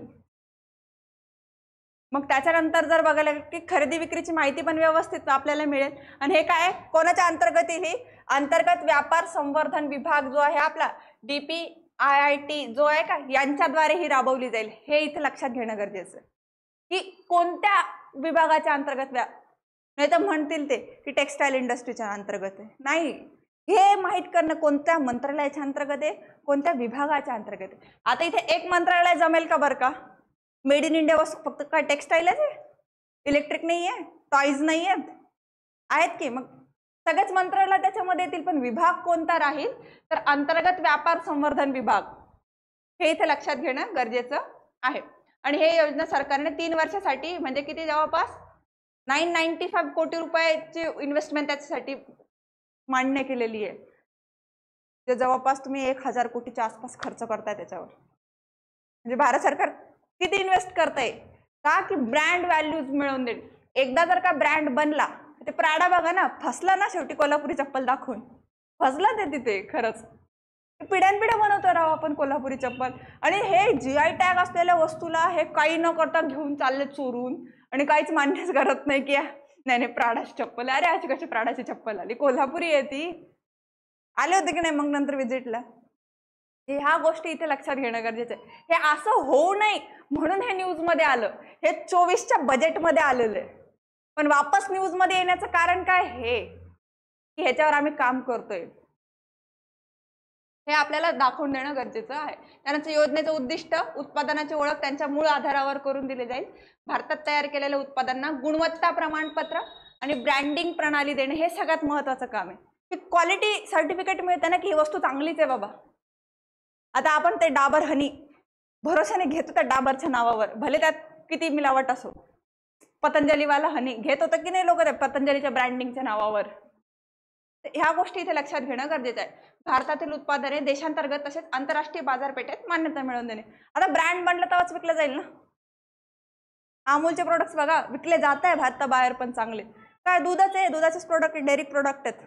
मग त्याच्यानंतर जर बघायला की खरेदी विक्रीची माहिती पण व्यवस्थित आपल्याला मिळेल. आणि हे काय कोणाच्या अंतर्गत येईल, अंतर्गत व्यापार संवर्धन विभाग जो आहे आपला DPIIT जो आहे का, यांच्याद्वारे ही राबवली जाईल. हे इथे लक्षात घेणं गरजेचं की कोणत्या विभागाच्या अंतर्गत, नाही तर म्हणतील ते की टेक्सटाईल इंडस्ट्रीच्या अंतर्गत आहे, नाही, हे माहित करणं कोणत्या मंत्रालयाच्या अंतर्गत आहे, कोणत्या विभागाच्या अंतर्गत आहे. आता इथे एक मंत्रालय जमेल का बरं का, मेड इन इंडिया वस्तू फक्त काय टेक्सटाईलच आहे, इलेक्ट्रिक नाही आहे, टॉईज नाही आहेत की, मग सगळेच मंत्रालय त्याच्यामध्ये येतील, पण विभाग कोणता राहील तर अंतर्गत व्यापार संवर्धन विभाग, हे इथे लक्षात घेणं गरजेचं आहे. आणि हे योजना सरकारने 3 वर्षासाठी म्हणजे किती जवळपास 995 कोटी रुपयाची इन्व्हेस्टमेंट त्याच्यासाठी मान्य केलेली आहे. जे जवळपास तुम्ही 1000 कोटीच्या आसपास खर्च करताय त्याच्यावर. म्हणजे भारत सरकार किती इन्व्हेस्ट करताय का की ब्रँड व्हॅल्यूज मिळवून देईल. एकदा जर का ब्रँड बनला, ते प्राडा बघा ना, फसला ना शेवटी कोल्हापुरी चप्पल दाखवून, फसला ते तिथे. खरंच पिढ्यानपिढ्या बनवतो राव आपण कोल्हापुरी चप्पल, आणि हे GI टॅग असलेल्या वस्तूला हे काही न करता घेऊन चालले चोरून, आणि काहीच मान्यच करत नाही की नाही नाही प्राडाची चप्पल, अरे अशी कशी प्राडाची चप्पल आली, कोल्हापुरी आहे ती. आले होते की नाही मग नंतर विजिटला. ह्या गोष्टी इथे लक्षात घेणं गरजेचं आहे. हे असं होऊ नये म्हणून हे न्यूजमध्ये आलं, हे 24च्या बजेटमध्ये आलेलं आहे. पण वापस न्यूजमध्ये येण्याचं कारण काय, हे की ह्याच्यावर आम्ही काम करतोय, हे आपल्याला दाखवून देणं गरजेचं आहे. त्यानंतर योजनेचं उद्दिष्ट उत्पादनाची ओळख त्यांच्या मूळ आधारावर करून दिले जाईल. भारतात तयार केलेल्या उत्पादनांना गुणवत्ता प्रमाणपत्र आणि ब्रँडिंग प्रणाली देणे हे सगळ्यात महत्त्वाचं काम आहे. की क्वालिटी सर्टिफिकेट मिळतं ना की ही वस्तू चांगलीच आहे बाबा. आता आपण ते डाबर हनी भरोशाने घेतो त्या डाबरच्या नावावर, भले त्यात किती मिलावट असो. पतंजलीवाला हनी घेत होतं की नाही लोक त्या पतंजलीच्या ब्रँडिंगच्या नावावर. ह्या गोष्टी इथे लक्षात घेणं गरजेचं आहे. भारतातील उत्पादने देशांतर्गत तसेच आंतरराष्ट्रीय बाजारपेठेत मान्यता मिळवून देणे. आता ब्रँड बनलं तेव्हाच विकलं जाईल ना. अमूलचे प्रोडक्ट्स बघा विकले जात आहे भारता बाहेर पण चांगले. काय दूधच आहे, दुधाचेच प्रोडक्ट, डेअरी प्रोडक्ट आहेत.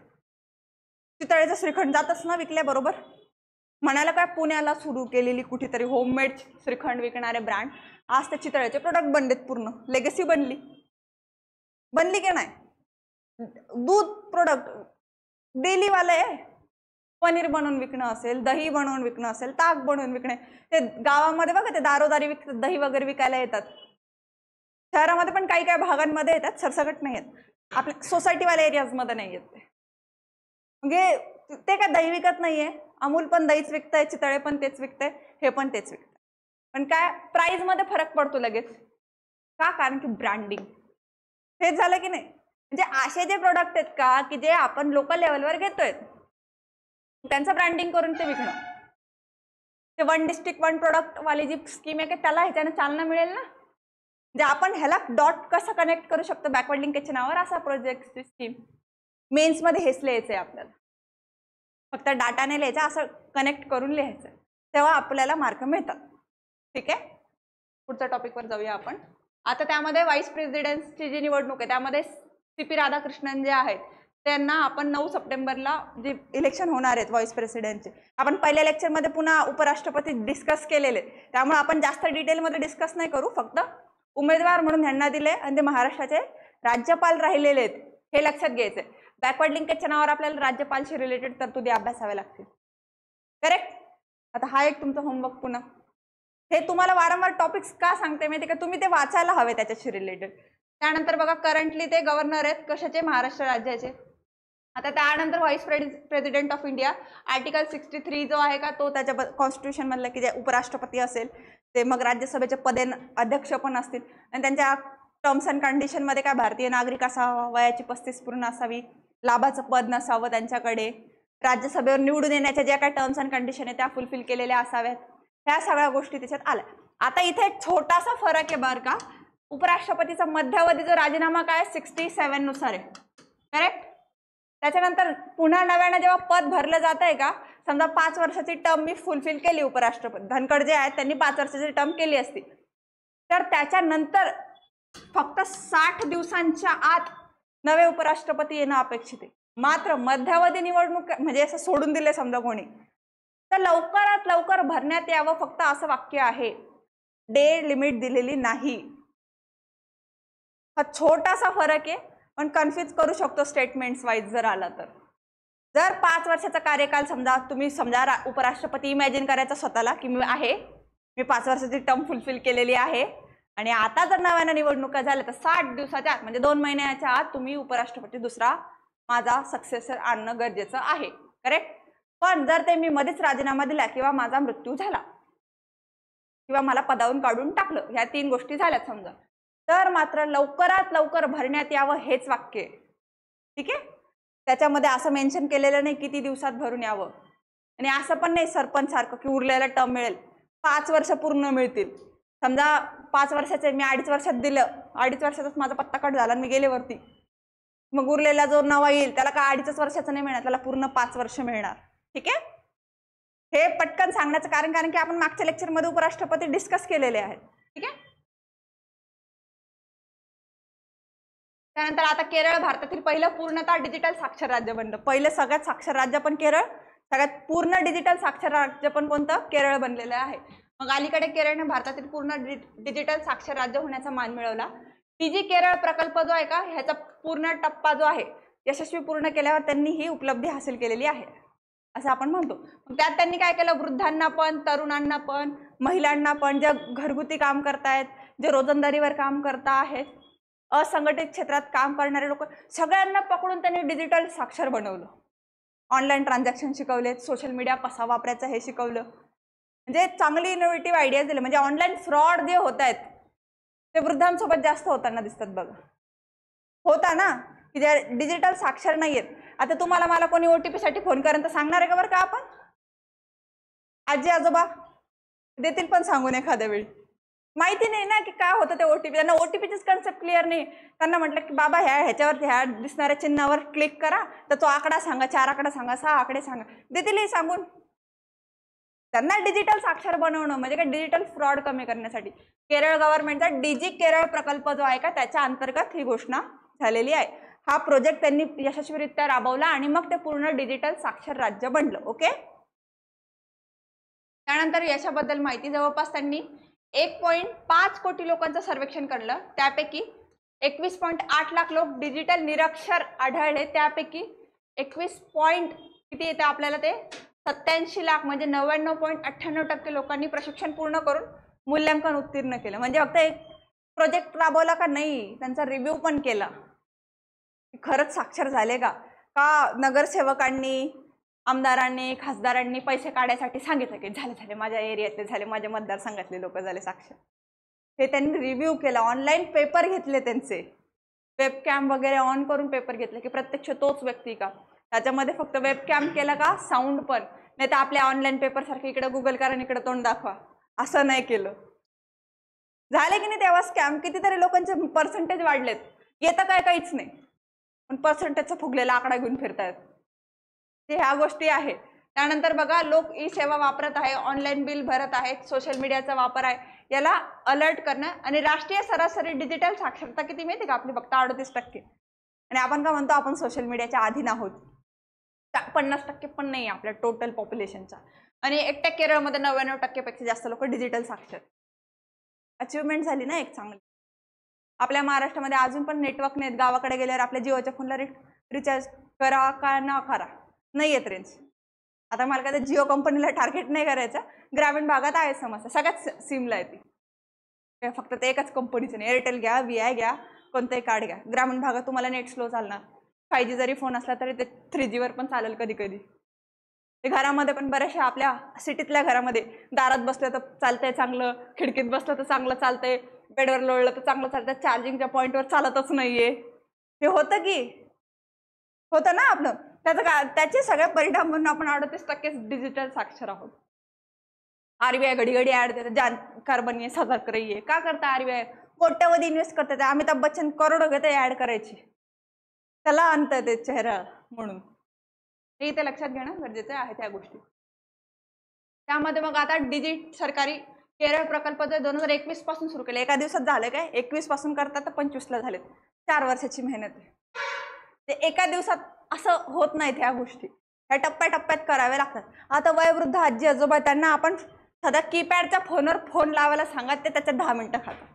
चितळेचं श्रीखंड जातच ना विकल्या बरोबर. म्हणाला काय पुण्याला सुरू केलेली कुठेतरी होममेड श्रीखंड विकणारे ब्रँड आज त्या चितळेचे प्रोडक्ट बनलेत, पूर्ण लेगसी बनली की नाही. दूध प्रोडक्ट डेलीवाले आहे. पनीर बनवून विकणं असेल, दही बनवून विकणं असेल, ताक बनवून विकणे. ते गावामध्ये बघा ते दारोदारी विकतात, दही वगैरे विकायला येतात. शहरामध्ये पण काही काही भागांमध्ये येतात, सरसकट नाही येत. आपल्या सोसायटीवाल्या एरियाजमध्ये नाही येत ते. म्हणजे ते काय दही विकत नाहीये, अमूल पण दहीच विकतंय, चितळे पण तेच विकतंय, हे पण तेच विकतंय. पण काय प्राइस मध्ये फरक पडतो लगेच का, कारण की ब्रँडिंग. हेच झालं की नाही. म्हणजे असे जे प्रोडक्ट आहेत का की जे आपण लोकल लेवलवर घेतोय त्यांचं ब्रँडिंग करून ते विकणं, ते 1 डिस्ट्रिक्ट 1 प्रोडक्ट वाली जी स्कीम आहे त्याला ह्याच्याने चालना मिळेल ना. म्हणजे आपण ह्याला डॉट कसं कनेक्ट करू शकतो बॅकवर्ड लिंकेजच्या नावावर, असा प्रोजेक्टची स्कीम मेन्समध्ये हेच लिहायचं आहे आपल्याला, फक्त डाटाने लिहायचं, असं कनेक्ट करून लिहायचं, तेव्हा आपल्याला मार्क मिळतात. ठीक आहे, पुढच्या टॉपिकवर जाऊया आपण. आता त्यामध्ये व्हाईस प्रेसिडेंटची जी निवडणूक आहे त्यामध्ये CP राधाकृष्णन जे आहेत त्यांना आपण 9 सप्टेंबरला जे इलेक्शन होणार आहेत व्हाईस प्रेसिडेंटचे, आपण पहिल्या लेक्चरमध्ये पुन्हा उपराष्ट्रपती डिस्कस केलेले, त्यामुळे आपण जास्त डिटेलमध्ये डिस्कस नाही करू, फक्त उमेदवार म्हणून ह्यांना दिले आणि ते महाराष्ट्राचे राज्यपाल राहिलेले आहेत हे लक्षात घ्यायचंय. बॅकवर्ड लिंकेजच्या नावावर आपल्याला राज्यपालशी रिलेटेड तरतुदी अभ्यासाव्या लागतील. करेक्ट. आता हा एक तुमचा होमवर्क. पुन्हा हे तुम्हाला वारंवार टॉपिक्स का सांगते माहिती का, तुम्ही ते वाचायला हवे त्याच्याशी रिलेटेड. त्यानंतर बघा करंटली ते गव्हर्नर आहेत कशाचे, महाराष्ट्र राज्याचे. आता त्यानंतर vice president of India article 63 जो आहे का तो त्याच्या कॉन्स्टिट्यूशन मधलं की जे उपराष्ट्रपती असेल ते मग राज्यसभेचे पदे अध्यक्ष पण असतील आणि त्यांच्या टर्म्स अँड कंडिशन मध्ये काय भारतीय नागरिक असावा, वयाची 35 पूर्ण असावी, लाभाचं पद नसावं त्यांच्याकडे, राज्यसभेवर निवडून येण्याच्या ज्या काही टर्म्स अँड कंडिशन आहे त्या फुलफिल केलेल्या असाव्यात, ह्या सगळ्या गोष्टी त्याच्यात आल्या. आता इथे एक छोटासा फरक आहे बरं का, उपराष्ट्रपतीचा मध्यावधी जो राजीनामा काय 67 नुसार आहे. करेक्ट. त्याच्यानंतर पुन्हा नव्यानं जेव्हा पद भरलं जात आहे का, समजा 5 वर्षाची टर्म मी फुलफिल केली, उपराष्ट्रपती धनखड जे आहेत त्यांनी 5 वर्षाची टर्म केली असती, तर त्याच्यानंतर फक्त 60 दिवसांच्या आत नवे उपराष्ट्रपती येणं अपेक्षित आहे. मात्र मध्यावधी निवडणूक म्हणजे असं सोडून दिले समजा कोणी, तर लवकरात लवकर भरण्यात यावं, फक्त असं वाक्य आहे, डे लिमिट दिलेली नाही. हा छोटासा फरक आहे पण कन्फ्यूज करू शकतो स्टेटमेंट्स वाईज जर आला तर. जर 5 वर्षाचा कार्यकाल समजा तुम्ही समजा उपराष्ट्रपती इमॅजिन करायचा स्वतःला की मी 5 वर्षाची टर्म फुलफिल केलेली आहे आणि आता जर नव्यानं निवडणुका झाल्या तर 60 दिवसाच्या आत म्हणजे 2 महिन्याच्या आत तुम्ही उपराष्ट्रपती दुसरा माझा सक्सेसर आणणं गरजेचं आहे. करेक्ट. पण जर ते मी मध्येच राजीनामा दिला किंवा माझा मृत्यू झाला किंवा मला पदावरून काढून टाकलं, ह्या 3 गोष्टी झाल्यात समजा, तर मात्र लवकरात लवकर भरण्यात यावं हेच वाक्य आहे. ठीक आहे. त्याच्यामध्ये असं मेन्शन केलेलं नाही किती दिवसात भरून यावं, आणि असं पण नाही सरपंच सारखं की उरलेला टर्म मिळेल 5 वर्ष पूर्ण मिळतील. समजा 5 वर्षाचे मी 2.5 वर्षात दिलं, 2.5 वर्षातच माझा पत्ता कट झाला आणि मी गेले वरती, मग उरलेला जो नवा येईल त्याला का 2.5 वर्षाचं नाही मिळणार, त्याला पूर्ण 5 वर्ष मिळणार. ठीक आहे. हे पटकन सांगण्याचं कारण की आपण मागच्या लेक्चरमध्ये उपराष्ट्रपती डिस्कस केलेले आहेत. ठीक आहे. त्यानंतर आता केरळ भारतातील पहिलं पूर्णतः डिजिटल साक्षर राज्य बनलं. पहिलं सगळ्यात साक्षर राज्य पण केरळ, सगळ्यात पूर्ण डिजिटल साक्षर राज्य पण कोणतं, केरळ बनलेलं आहे. मग अलीकडे केरळने भारतातील पूर्ण डिजिटल साक्षर राज्य होण्याचा मान मिळवला. डीजी केरळ प्रकल्प जो आहे का ह्याचा पूर्ण टप्पा जो आहे यशस्वी पूर्ण केल्यावर त्यांनी ही उपलब्धी हासिल केलेली आहे असं आपण म्हणतो. त्यात त्यांनी काय केलं, वृद्धांना पण, तरुणांना पण, महिलांना पण, जे घरगुती काम करतायत, जे रोजंदारीवर काम करता आहेत, असंघटित क्षेत्रात काम करणारे लोक, सगळ्यांना पकडून त्यांनी डिजिटल साक्षर बनवलं. ऑनलाईन ट्रान्झॅक्शन शिकवले, सोशल मीडिया कसा वापरायचा हे शिकवलं, म्हणजे चांगली इनोव्हेटिव्ह आयडियाज दिले. म्हणजे ऑनलाईन फ्रॉड जे होत आहेत ते वृद्धांसोबत जास्त होताना दिसतात बघा. होता ना की जे डिजिटल साक्षर नाहीयेत. आता तुम्हाला मला कोणी OTP साठी फोन करेन तर सांगणार आहे का बरं का आपण? आजी आजोबा देतील पण सांगून एखाद्या वेळी. माहिती नाही ना की काय होतं ते OTP. त्यांना OTPचीच कन्सेप्ट क्लिअर नाही. त्यांना म्हटलं की बाबा ह्याच्यावर ह्या दिसणाऱ्या चिन्हावर क्लिक करा तर तो आकडा सांगा, 4 आकडा सांगा, 6 आकडे सांगा, देतील सांगून. त्यांना डिजिटल साक्षर बनवणं म्हणजे काय, डिजिटल फ्रॉड कमी करण्यासाठी केरळ गव्हर्नमेंटचा डीजी केरळ प्रकल्प जो आहे का त्याच्या अंतर्गत ही घोषणा झालेली आहे. हा प्रोजेक्ट त्यांनी यशस्वीरित्या राबवला आणि मग ते पूर्ण डिजिटल साक्षर राज्य बनलं. ओके. त्यानंतर यशाबद्दल माहिती, जवळपास त्यांनी 1.5 कोटी लोकांचं सर्वेक्षण केलं, त्यापैकी 21.8 लाख लोक डिजिटल निरक्षर आढळले. त्यापैकी 21 किती येते आपल्याला ते 87 लाख म्हणजे 99.98% लोकांनी प्रशिक्षण पूर्ण करून मूल्यांकन उत्तीर्ण केलं. म्हणजे फक्त एक प्रोजेक्ट राबवला का नाही, त्यांचा रिव्ह्यू पण केला. खरंच साक्षर झाले का नगरसेवकांनी, आमदारांनी, खासदारांनी पैसे काढायसाठी सांगितलं की झाले माझ्या एरियातले झाले, माझ्या मतदारसंघातले लोक झाले साक्षर. हे त्यांनी रिव्ह्यू केला, ऑनलाईन पेपर घेतले त्यांचे. वेबकॅम वगैरे ऑन करून पेपर घेतले की प्रत्यक्ष तोच व्यक्ती का? त्याच्यामध्ये फक्त वेबकॅम केला का साऊंड पण, नाही तर आपल्या ऑनलाईन पेपर सारखे इकडे गुगल करा आणि इकडे तोंड दाखवा असं नाही केलं. झाले की नाही तेव्हा स्कॅम? कितीतरी लोकांचे पर्सेंटेज वाढलेत. येतं काय काहीच नाही, पण पर्सेंटेजचा फुगलेला आकडा घेऊन फिरतायत. ते ह्या गोष्टी आहेत. त्यानंतर बघा, लोक ई सेवा वापरत आहे, ऑनलाईन बिल भरत आहेत, सोशल मीडियाचा वापर आहे, याला अलर्ट करणं. आणि राष्ट्रीय सरासरी डिजिटल साक्षरता किती माहिती का आपली? फक्त 38%. आणि आपण का म्हणतो आपण सोशल मीडियाच्या अधीन आहोत? 50% पण नाही आपल्या टोटल पॉप्युलेशनचा. आणि एकट्या केरळमध्ये 99% पेक्षा जास्त लोक डिजिटल साक्षर. अचिव्हमेंट झाली ना एक चांगली. आपल्या महाराष्ट्रामध्ये अजून पण नेटवर्क नाहीत. गावाकडे गेल्यावर आपल्या जिओच्या फोनला रिचार्ज करा का न करा, नाही येत रेंज. आता मला काय जिओ कंपनीला टार्गेट नाही करायचं, ग्रामीण भागात आहे समस्या, सगळ्याच सिमला येते. फक्त ते एकाच कंपनीचं नाही, एअरटेल घ्या, VI घ्या, कोणतंही कार्ड घ्या, ग्रामीण भागात तुम्हाला नेट स्लो चालणार. 5G जरी फोन असला तरी ते 3G वर पण चालेल कधी कधी. ते घरामध्ये पण बऱ्याचशा आपल्या सिटीतल्या घरामध्ये दारात बसलं तर चालतंय चांगलं, खिडकीत बसलं तर चांगलं चालतंय, बेडवर लोळलं तर चांगलं चालतंय, चार्जिंगच्या पॉईंटवर चालतच नाहीये. हे होतं की होतं ना आपलं. त्याचे सगळे परिणाम म्हणून आपण 38% डिजिटल साक्षर आहोत. RBI घडी घडी ऍड देते, जानकार बनिये सतर्क रहिये. का करता RBI? कोट्यवधी इन्व्हेस्ट करतात. अमिताभ बच्चन करोडो घेते ऍड करायची, त्याला आणतं ते चेहरा म्हणून. हे इथे लक्षात घेणं गरजेचं आहे त्या गोष्टी. त्यामध्ये मग आता डिजिट सरकारी केरळ प्रकल्प 2021 पासून सुरू केले. एका दिवसात झालं काय? 21 पासून करतात तर 25 ला झालेत. 4 वर्षाची मेहनत आहे. ते एका दिवसात असं होत नाहीत ह्या गोष्टी, ह्या टप्प्याटप्प्यात कराव्या लागतात. आता वयोवृद्ध आजी आजोबा त्यांना आपण साधा कीपॅडच्या फोनवर फोन लावायला सांगा, ते त्याच्यात 10 मिनिटं खातात.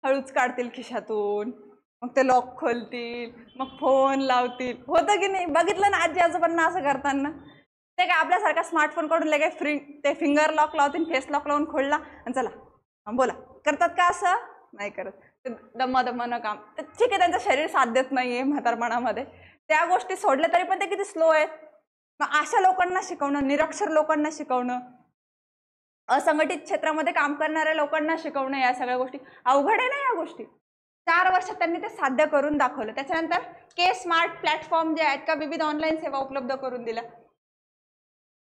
हळूच काढतील खिशातून, मग ते लॉक खोलतील, मग फोन लावतील. होतं की नाही? बघितलं ना आजी आजोबांना असं करताना? ते काय आपल्यासारखा स्मार्टफोन काढून लगे ते फिंगर लॉक लावतील, फेस लॉक लावून खोलला आणि चला बोला. करतात का असं? नाही करत. ते दम्मादम्मानं काम. ठीक आहे, त्यांचं शरीर साथ देत नाहीये म्हातारपणामध्ये, त्या गोष्टी सोडल्या तरी पण ते किती स्लो आहेत. मग अशा लोकांना शिकवणं, निरक्षर लोकांना शिकवणं, असंघटित क्षेत्रामध्ये काम करणाऱ्या लोकांना शिकवणं, या सगळ्या गोष्टी अवघड आहे ना या गोष्टी. 4 वर्षात त्यांनी ते साध्य करून दाखवलं. त्याच्यानंतर स्मार्ट प्लॅटफॉर्म जे आहेत का विविध ऑनलाईन सेवा उपलब्ध करून दिल्या.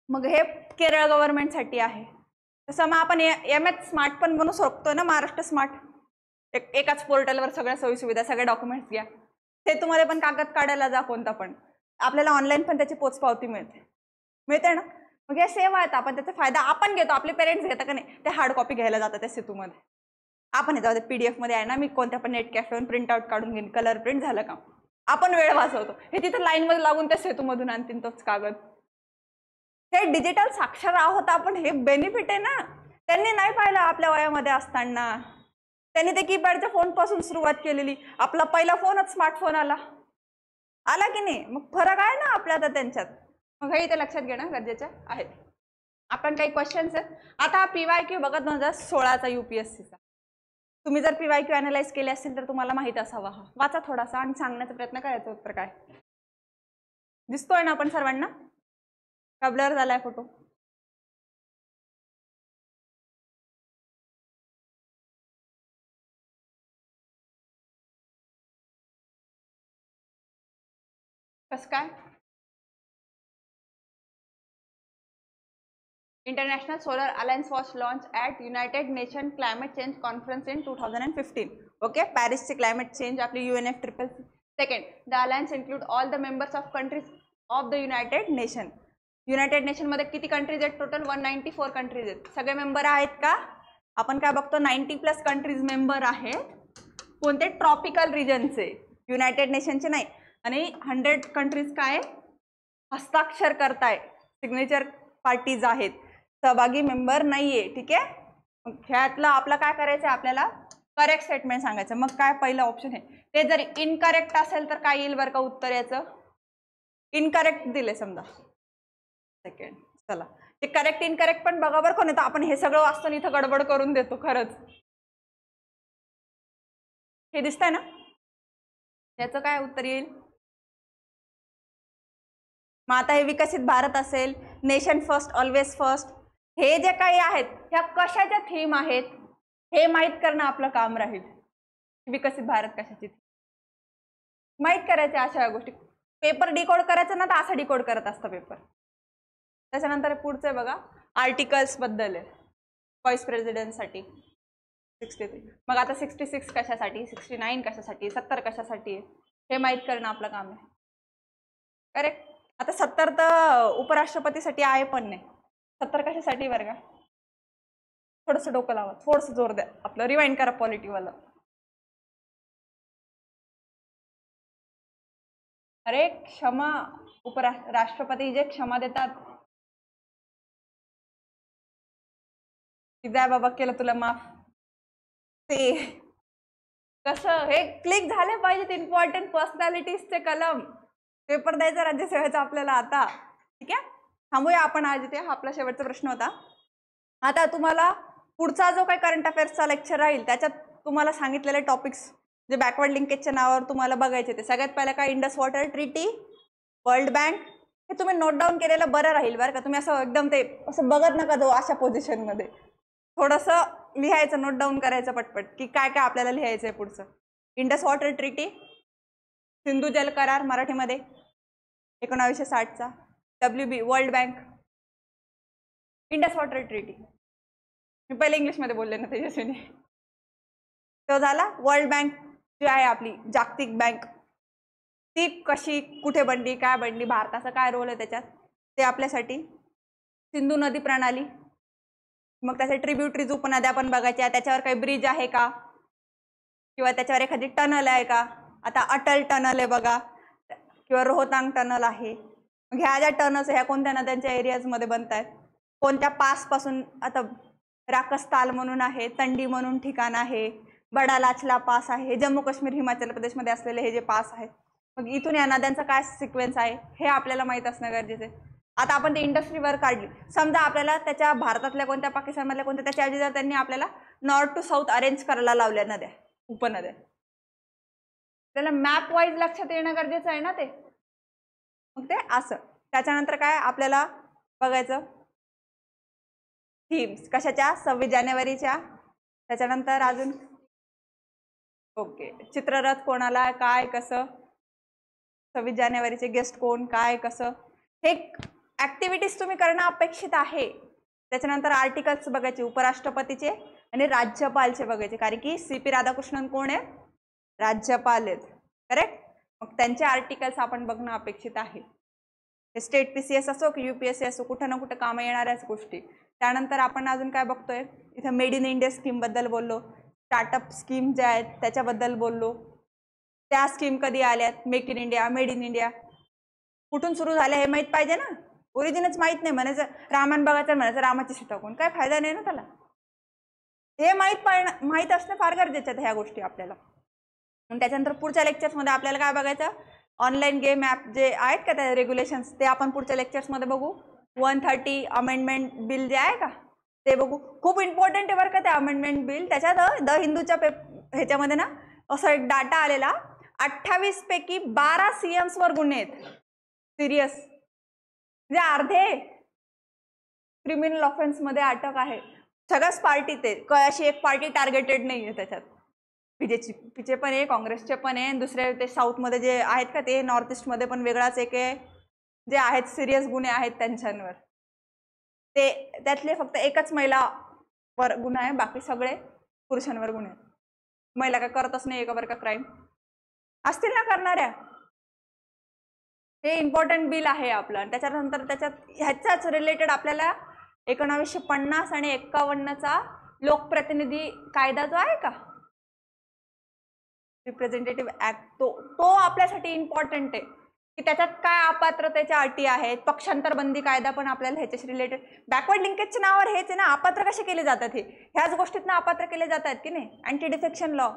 मग हे केरळ गव्हर्नमेंटसाठी आहे. तसं मग आपण MS स्मार्ट पण बनवू शकतो ना, महाराष्ट्र स्मार्ट. एकाच पोर्टलवर सगळ्या सोयी सुविधा, सगळे डॉक्युमेंट्स घ्या. ते तुम्हाला पण कागद काढायला जा कोणता पण, आपल्याला ऑनलाईन पण त्याची पोचपावती मिळते ना. मग या सेवा आहेत, आपण त्याचा फायदा आपण घेतो. आपले पेरेंट्स घेतात का नाही? ते हार्ड कॉपी घ्यायला जातात त्या सेतूमध्ये. आपण येतो PDF मध्ये आहे ना, मी कोणत्या पण नेट कॅफेवरून प्रिंट आउट काढून घेईन, कलर प्रिंट झालं काम. आपण वेळ वाचवतो. हे तिथं लाईनमध्ये लागून त्या सेतूमधून आणतील तोच कागद. हे डिजिटल साक्षर आहोत आपण, हे बेनिफिट आहे ना. त्यांनी नाही पाहिलं आपल्या वयामध्ये असताना. त्यांनी ते कीपॅडच्या फोन पासून सुरुवात केलेली. आपला पहिला फोनच स्मार्टफोन आला की नाही? मग फरक आहे ना आपल्या तर त्यांच्यात. मग हे इथे लक्षात घेणं गरजेचं आहे. आपण काही क्वेश्चन्स आहेत. आता PYQ बघा 2016चा UPSCचा. तुम्ही जर PYQ अनालाइज केले असतील तर तुम्हाला माहित असावा. वाचा थोडासा आणि सांगण्याचा प्रयत्न करायचा उत्तर काय. दिसतोय ना आपण सर्वांना? का ब्लर झालाय फोटो? कसं काय? International Solar Alliance was launched at United Nations Climate Change Conference in 2015. Okay, Paris climate change आपली UNFCCC. Second, the alliance include all the members of countries of the United Nation. United nation मध्ये किती countries आहेत? Total 194 countries आहेत. सगळे member आहेत का? आपण काय बघतो 90+ कंट्रीज मेंबर आहेत. कोणते? ट्रॉपिकल रिजनचे, युनायटेड नेशनचे नाही. आणि 100 कंट्रीज काय हस्ताक्षर करताय, सिग्नेचर पार्टीज आहेत, सहभागी मेंबर नाहीये. ठीक आहे. मग ह्यातलं आपलं काय करायचं? आपल्याला करेक्ट स्टेटमेंट सांगायचं. मग काय पहिलं ऑप्शन आहे ते जर इनकरेक्ट असेल तर काय येईल बरं का उत्तर? याचं इनकरेक्ट दिले समजा. सेकंड, चला ते करेक्ट इनकरेक्ट पण बघा बरं कोण येतं. आपण हे सगळं वाचतो इथं गडबड करून देतो खरंच. हे दिसतंय ना? याचं काय उत्तर येईल? मग आता हे विकसित भारत असेल, नेशन फर्स्ट ऑलवेज फर्स्ट, हे जे काही आहेत ह्या कशाच्या थीम आहेत हे माहित करणं आपलं काम राहील. विकसित भारत कशाची? माहीत करायच्या अशा गोष्टी. पेपर डिकोड करायचा ना तर असा डिकोड करत असतं पेपर. त्याच्यानंतर पुढचं बघा आर्टिकल्स बद्दल आहे व्हाईस प्रेसिडेंटसाठी 63. मग आता 66 कशासाठी, 69 कशासाठी, 70 कशासाठी हे माहीत करणं आपलं काम आहे. करेक्ट. आता 70 तर उपराष्ट्रपतीसाठी आहे पण नाही. 70 कशासाठी बरं का? थोडंसं डोकं लावा, थोडंसं जोर द्या, आपलं रिवाइंड करा पॉलिटीवाला. अरे क्षमा, राष्ट्रपती जे क्षमा देतात की जाय बाबा केलं तुला माफ, ते कसं हे क्लिक झाले पाहिजेत इम्पॉर्टंट पर्सनॅलिटीजचे कलम. पेपर द्यायचा राज्यसेवेचा आपल्याला आता. ठीक आहे, थांबूया आपण आज इथे. हा आपला शेवटचा प्रश्न होता. आता तुम्हाला पुढचा जो काही करंट अफेअर्सचा लेक्चर राहील त्याच्यात तुम्हाला सांगितलेले टॉपिक्स जे बॅकवर्ड लिंकेजच्या नावावर तुम्हाला बघायचे ते सगळ्यात पहिलं काय Indus water treaty, world bank, हे तुम्ही नोट डाऊन केलेलं बरं राहील बरं का. तुम्ही असं एकदम ते असं बघत नका तो अशा पोझिशनमध्ये, थोडंसं लिहायचं, नोट डाऊन करायचं पटपट की काय काय आपल्याला लिहायचं आहे पुढचं. इंडस वॉटर ट्रीटी, सिंधू जल करार मराठीमध्ये 1960चा, WB world bank, Indus water treaty. मी पहिले इंग्लिशमध्ये बोलले ना तेजस्वीने. तो झाला. वर्ल्ड बँक जी आहे आपली जागतिक बँक, ती कशी, कुठे बनली, काय बनली, भारताचा काय रोल आहे त्याच्यात, ते आपल्यासाठी. सिंधू नदी प्रणाली, मग त्याचे ट्रिब्युटरीज उपनद्या पण बघायच्या, त्याच्यावर काही ब्रिज आहे का किंवा त्याच्यावर एखादी टनल आहे का. आता अटल टनल आहे बघा, किंवा रोहतांग टनल आहे. मग ह्या ज्या टनल्स ह्या कोणत्या नद्यांच्या एरियाजमध्ये बनत आहेत, कोणत्या पासपासून. आता राकस्ताल म्हणून आहे, तंडी म्हणून ठिकाण आहे, बडा लाचला पास आहे, जम्मू काश्मीर हिमाचल प्रदेशमध्ये असलेले हे जे पास आहेत. मग इथून या नद्यांचा काय सिक्वेन्स आहे हे आपल्याला माहीत असणं गरजेचं आहे. आता आपण ती इंडस्ट्रीवर काढली, समजा आपल्याला त्याच्या भारतातल्या कोणत्या, पाकिस्तानमधल्या कोणत्या, त्याच्या ऐवजी जर त्यांनी आपल्याला नॉर्थ टू साऊथ अरेंज करायला लावल्या नद्या, उपनद्या, त्याला मॅप वाईज लक्षात येणं गरजेचं आहे ना ते. मग ते असं. त्याच्यानंतर काय आपल्याला बघायचं, थीम्स कशाच्या, 26 जानेवारीच्या. त्याच्यानंतर अजून ओके चित्ररथ कोणाला, काय कसं, 26 जानेवारीचे गेस्ट कोण, काय कसं, हे ऍक्टिव्हिटीज तुम्ही करणं अपेक्षित आहे. त्याच्यानंतर आर्टिकल्स बघायचे उपराष्ट्रपतीचे आणि राज्यपालचे बघायचे, कारण की CP राधाकृष्णन कोण आहे, राज्यपाल आहेत. करेक्ट. मग त्यांचे आर्टिकल्स आपण बघणं अपेक्षित आहे. स्टेट PCS असो की UPSC असो, कुठं ना कुठं कामं येणाऱ्याच गोष्टी. त्यानंतर आपण अजून काय बघतोय, इथं मेड इन इंडिया स्कीम बद्दल बोललो, स्टार्टअप स्कीम ज्या आहेत त्याच्याबद्दल बोललो, त्या स्कीम कधी आल्यात, make in India, made in India कुठून सुरू झाल्या हे माहीत पाहिजे ना. ओरिजिनच माहीत नाही म्हणायचं, रामायण बघायचं म्हणायचं रामाची सीता कोण, काय फायदा नाही ना त्याला. हे माहीत असणं फार गरजेचं आहे ह्या गोष्टी आपल्याला. आणि त्याच्यानंतर पुढच्या लेक्चर्समध्ये आपल्याला काय बघायचं, ऑनलाईन गेम ॲप जे आहेत का त्या रेग्युलेशन्स, ते आपण पुढच्या लेक्चर्समध्ये बघू. 130 अमेंडमेंट बिल जे आहे का ते बघू. खूप इम्पॉर्टंट आहे बरं का ते अमेंडमेंट बिल. त्याच्यात द हिंदूच्या ह्याच्यामध्ये ना असं एक डाटा आलेला, 28 पैकी 12 CMs वर गुन्हे आहेत सिरियस, म्हणजे अर्धे क्रिमिनल ऑफेन्स मध्ये अटक आहे. सगळ्याच पार्टी, ते अशी एक पार्टी टार्गेटेड नाही आहे त्याच्यात. बीजेपीचे पण आहे, काँग्रेसचे पण आहे, दुसरे ते साऊथमध्ये जे आहेत का ते, नॉर्थ ईस्टमध्ये पण वेगळाच एक आहे, जे आहेत सिरियस गुन्हे आहेत त्यांच्यावर. ते त्यातले फक्त एकच महिलावर गुन्हा आहे, बाकी सगळे पुरुषांवर गुन्हे. महिला काय करतच नाही का बरं का क्राईम, असतील ना करणाऱ्या. हे इम्पॉर्टंट बिल आहे आपलं. त्याच्यानंतर त्याच्यात ह्याच्याच रिलेटेड आपल्याला 1950 आणि 51चा लोकप्रतिनिधी कायदा जो आहे का, रिप्रेझेंटेटिव्ह ऍक्ट, तो आपल्यासाठी इम्पॉर्टंट आहे की त्याच्यात काय अपात्रतेच्या अटी आहेत. पक्षांतर बंदी कायदा पण आपल्याला ह्याच्याशी रिलेटेड, बॅकवर्ड लिंकेजच्या नावावर हेच आहे ना, अपात्र कसे केले जातात, हे ह्याच गोष्टीतनं अपात्र केले जातात की नाही. अँटी डिफेक्शन लॉ,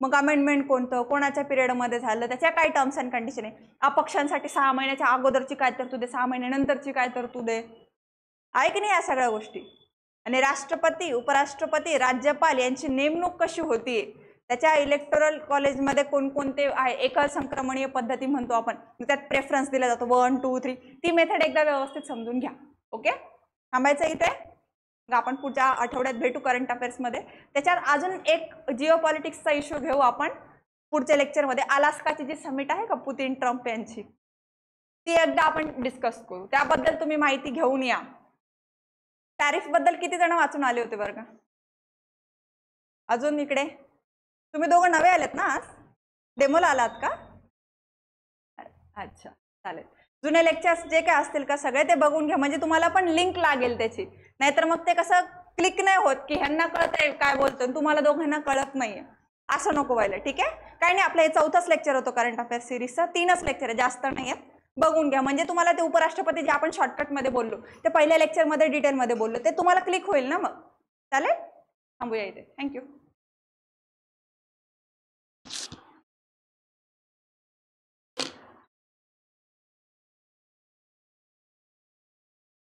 मग अमेंडमेंट कोणतं, कोणाच्या पिरियडमध्ये झालं, त्याच्या काय टर्म्स अँड कंडिशन आहे. अपक्षांसाठी 6 महिन्याच्या अगोदरची काय तरतूद आहे, 6 महिन्यानंतरची काय तरतूद आहे की नाही, या सगळ्या गोष्टी. आणि राष्ट्रपती, उपराष्ट्रपती, राज्यपाल यांची नेमणूक कशी होती, त्याच्या इलेक्टोरल कॉलेजमध्ये कोणकोणते आहे, एकल संक्रमणीय पद्धती म्हणतो आपण, त्यात प्रेफरन्स दिला जातो 1, 2, 3, ती मेथड एकदा व्यवस्थित समजून घ्या. ओके, थांबायचं इथे. आपण पुढच्या आठवड्यात भेटू करंट अफेअर्समध्ये. त्याच्यात अजून एक जिओ पॉलिटिक्सचा इश्यू घेऊ आपण, पुढच्या लेक्चरमध्ये अलास्काची जी समिट आहे का पुतिन ट्रम्प यांची, ती एकदा आपण डिस्कस करू. त्याबद्दल तुम्ही माहिती घेऊन या. टॅरिफ बद्दल किती जण वाचून आले होते बरं का? अजून इकडे तुम्ही दोघं नवे आलेत ना, आज डेमोला आलात का? अच्छा चालेल. जुने लेक्चर्स जे काय असतील का सगळे ते बघून घ्या, म्हणजे तुम्हाला पण लिंक लागेल त्याची. नाहीतर मग ते कसं क्लिक नाही होत की ह्यांना कळतंय काय बोलतोय तुम्हाला दोघांना कळत नाहीये, असं नको व्हायला. ठीक आहे, काही नाही, आपलं हे 4थाच लेक्चर होतो करंट अफेअर्स सिरीजचा. 3च लेक्चर आहे, जास्त नाही आहेत. बघून घ्या, म्हणजे तुम्हाला ते उपराष्ट्रपती जे आपण शॉर्टकटमध्ये बोललो ते पहिल्या लेक्चरमध्ये डिटेलमध्ये बोललो ते तुम्हाला क्लिक होईल ना. मग चालेल, थांबूया इथे. थँक्यू.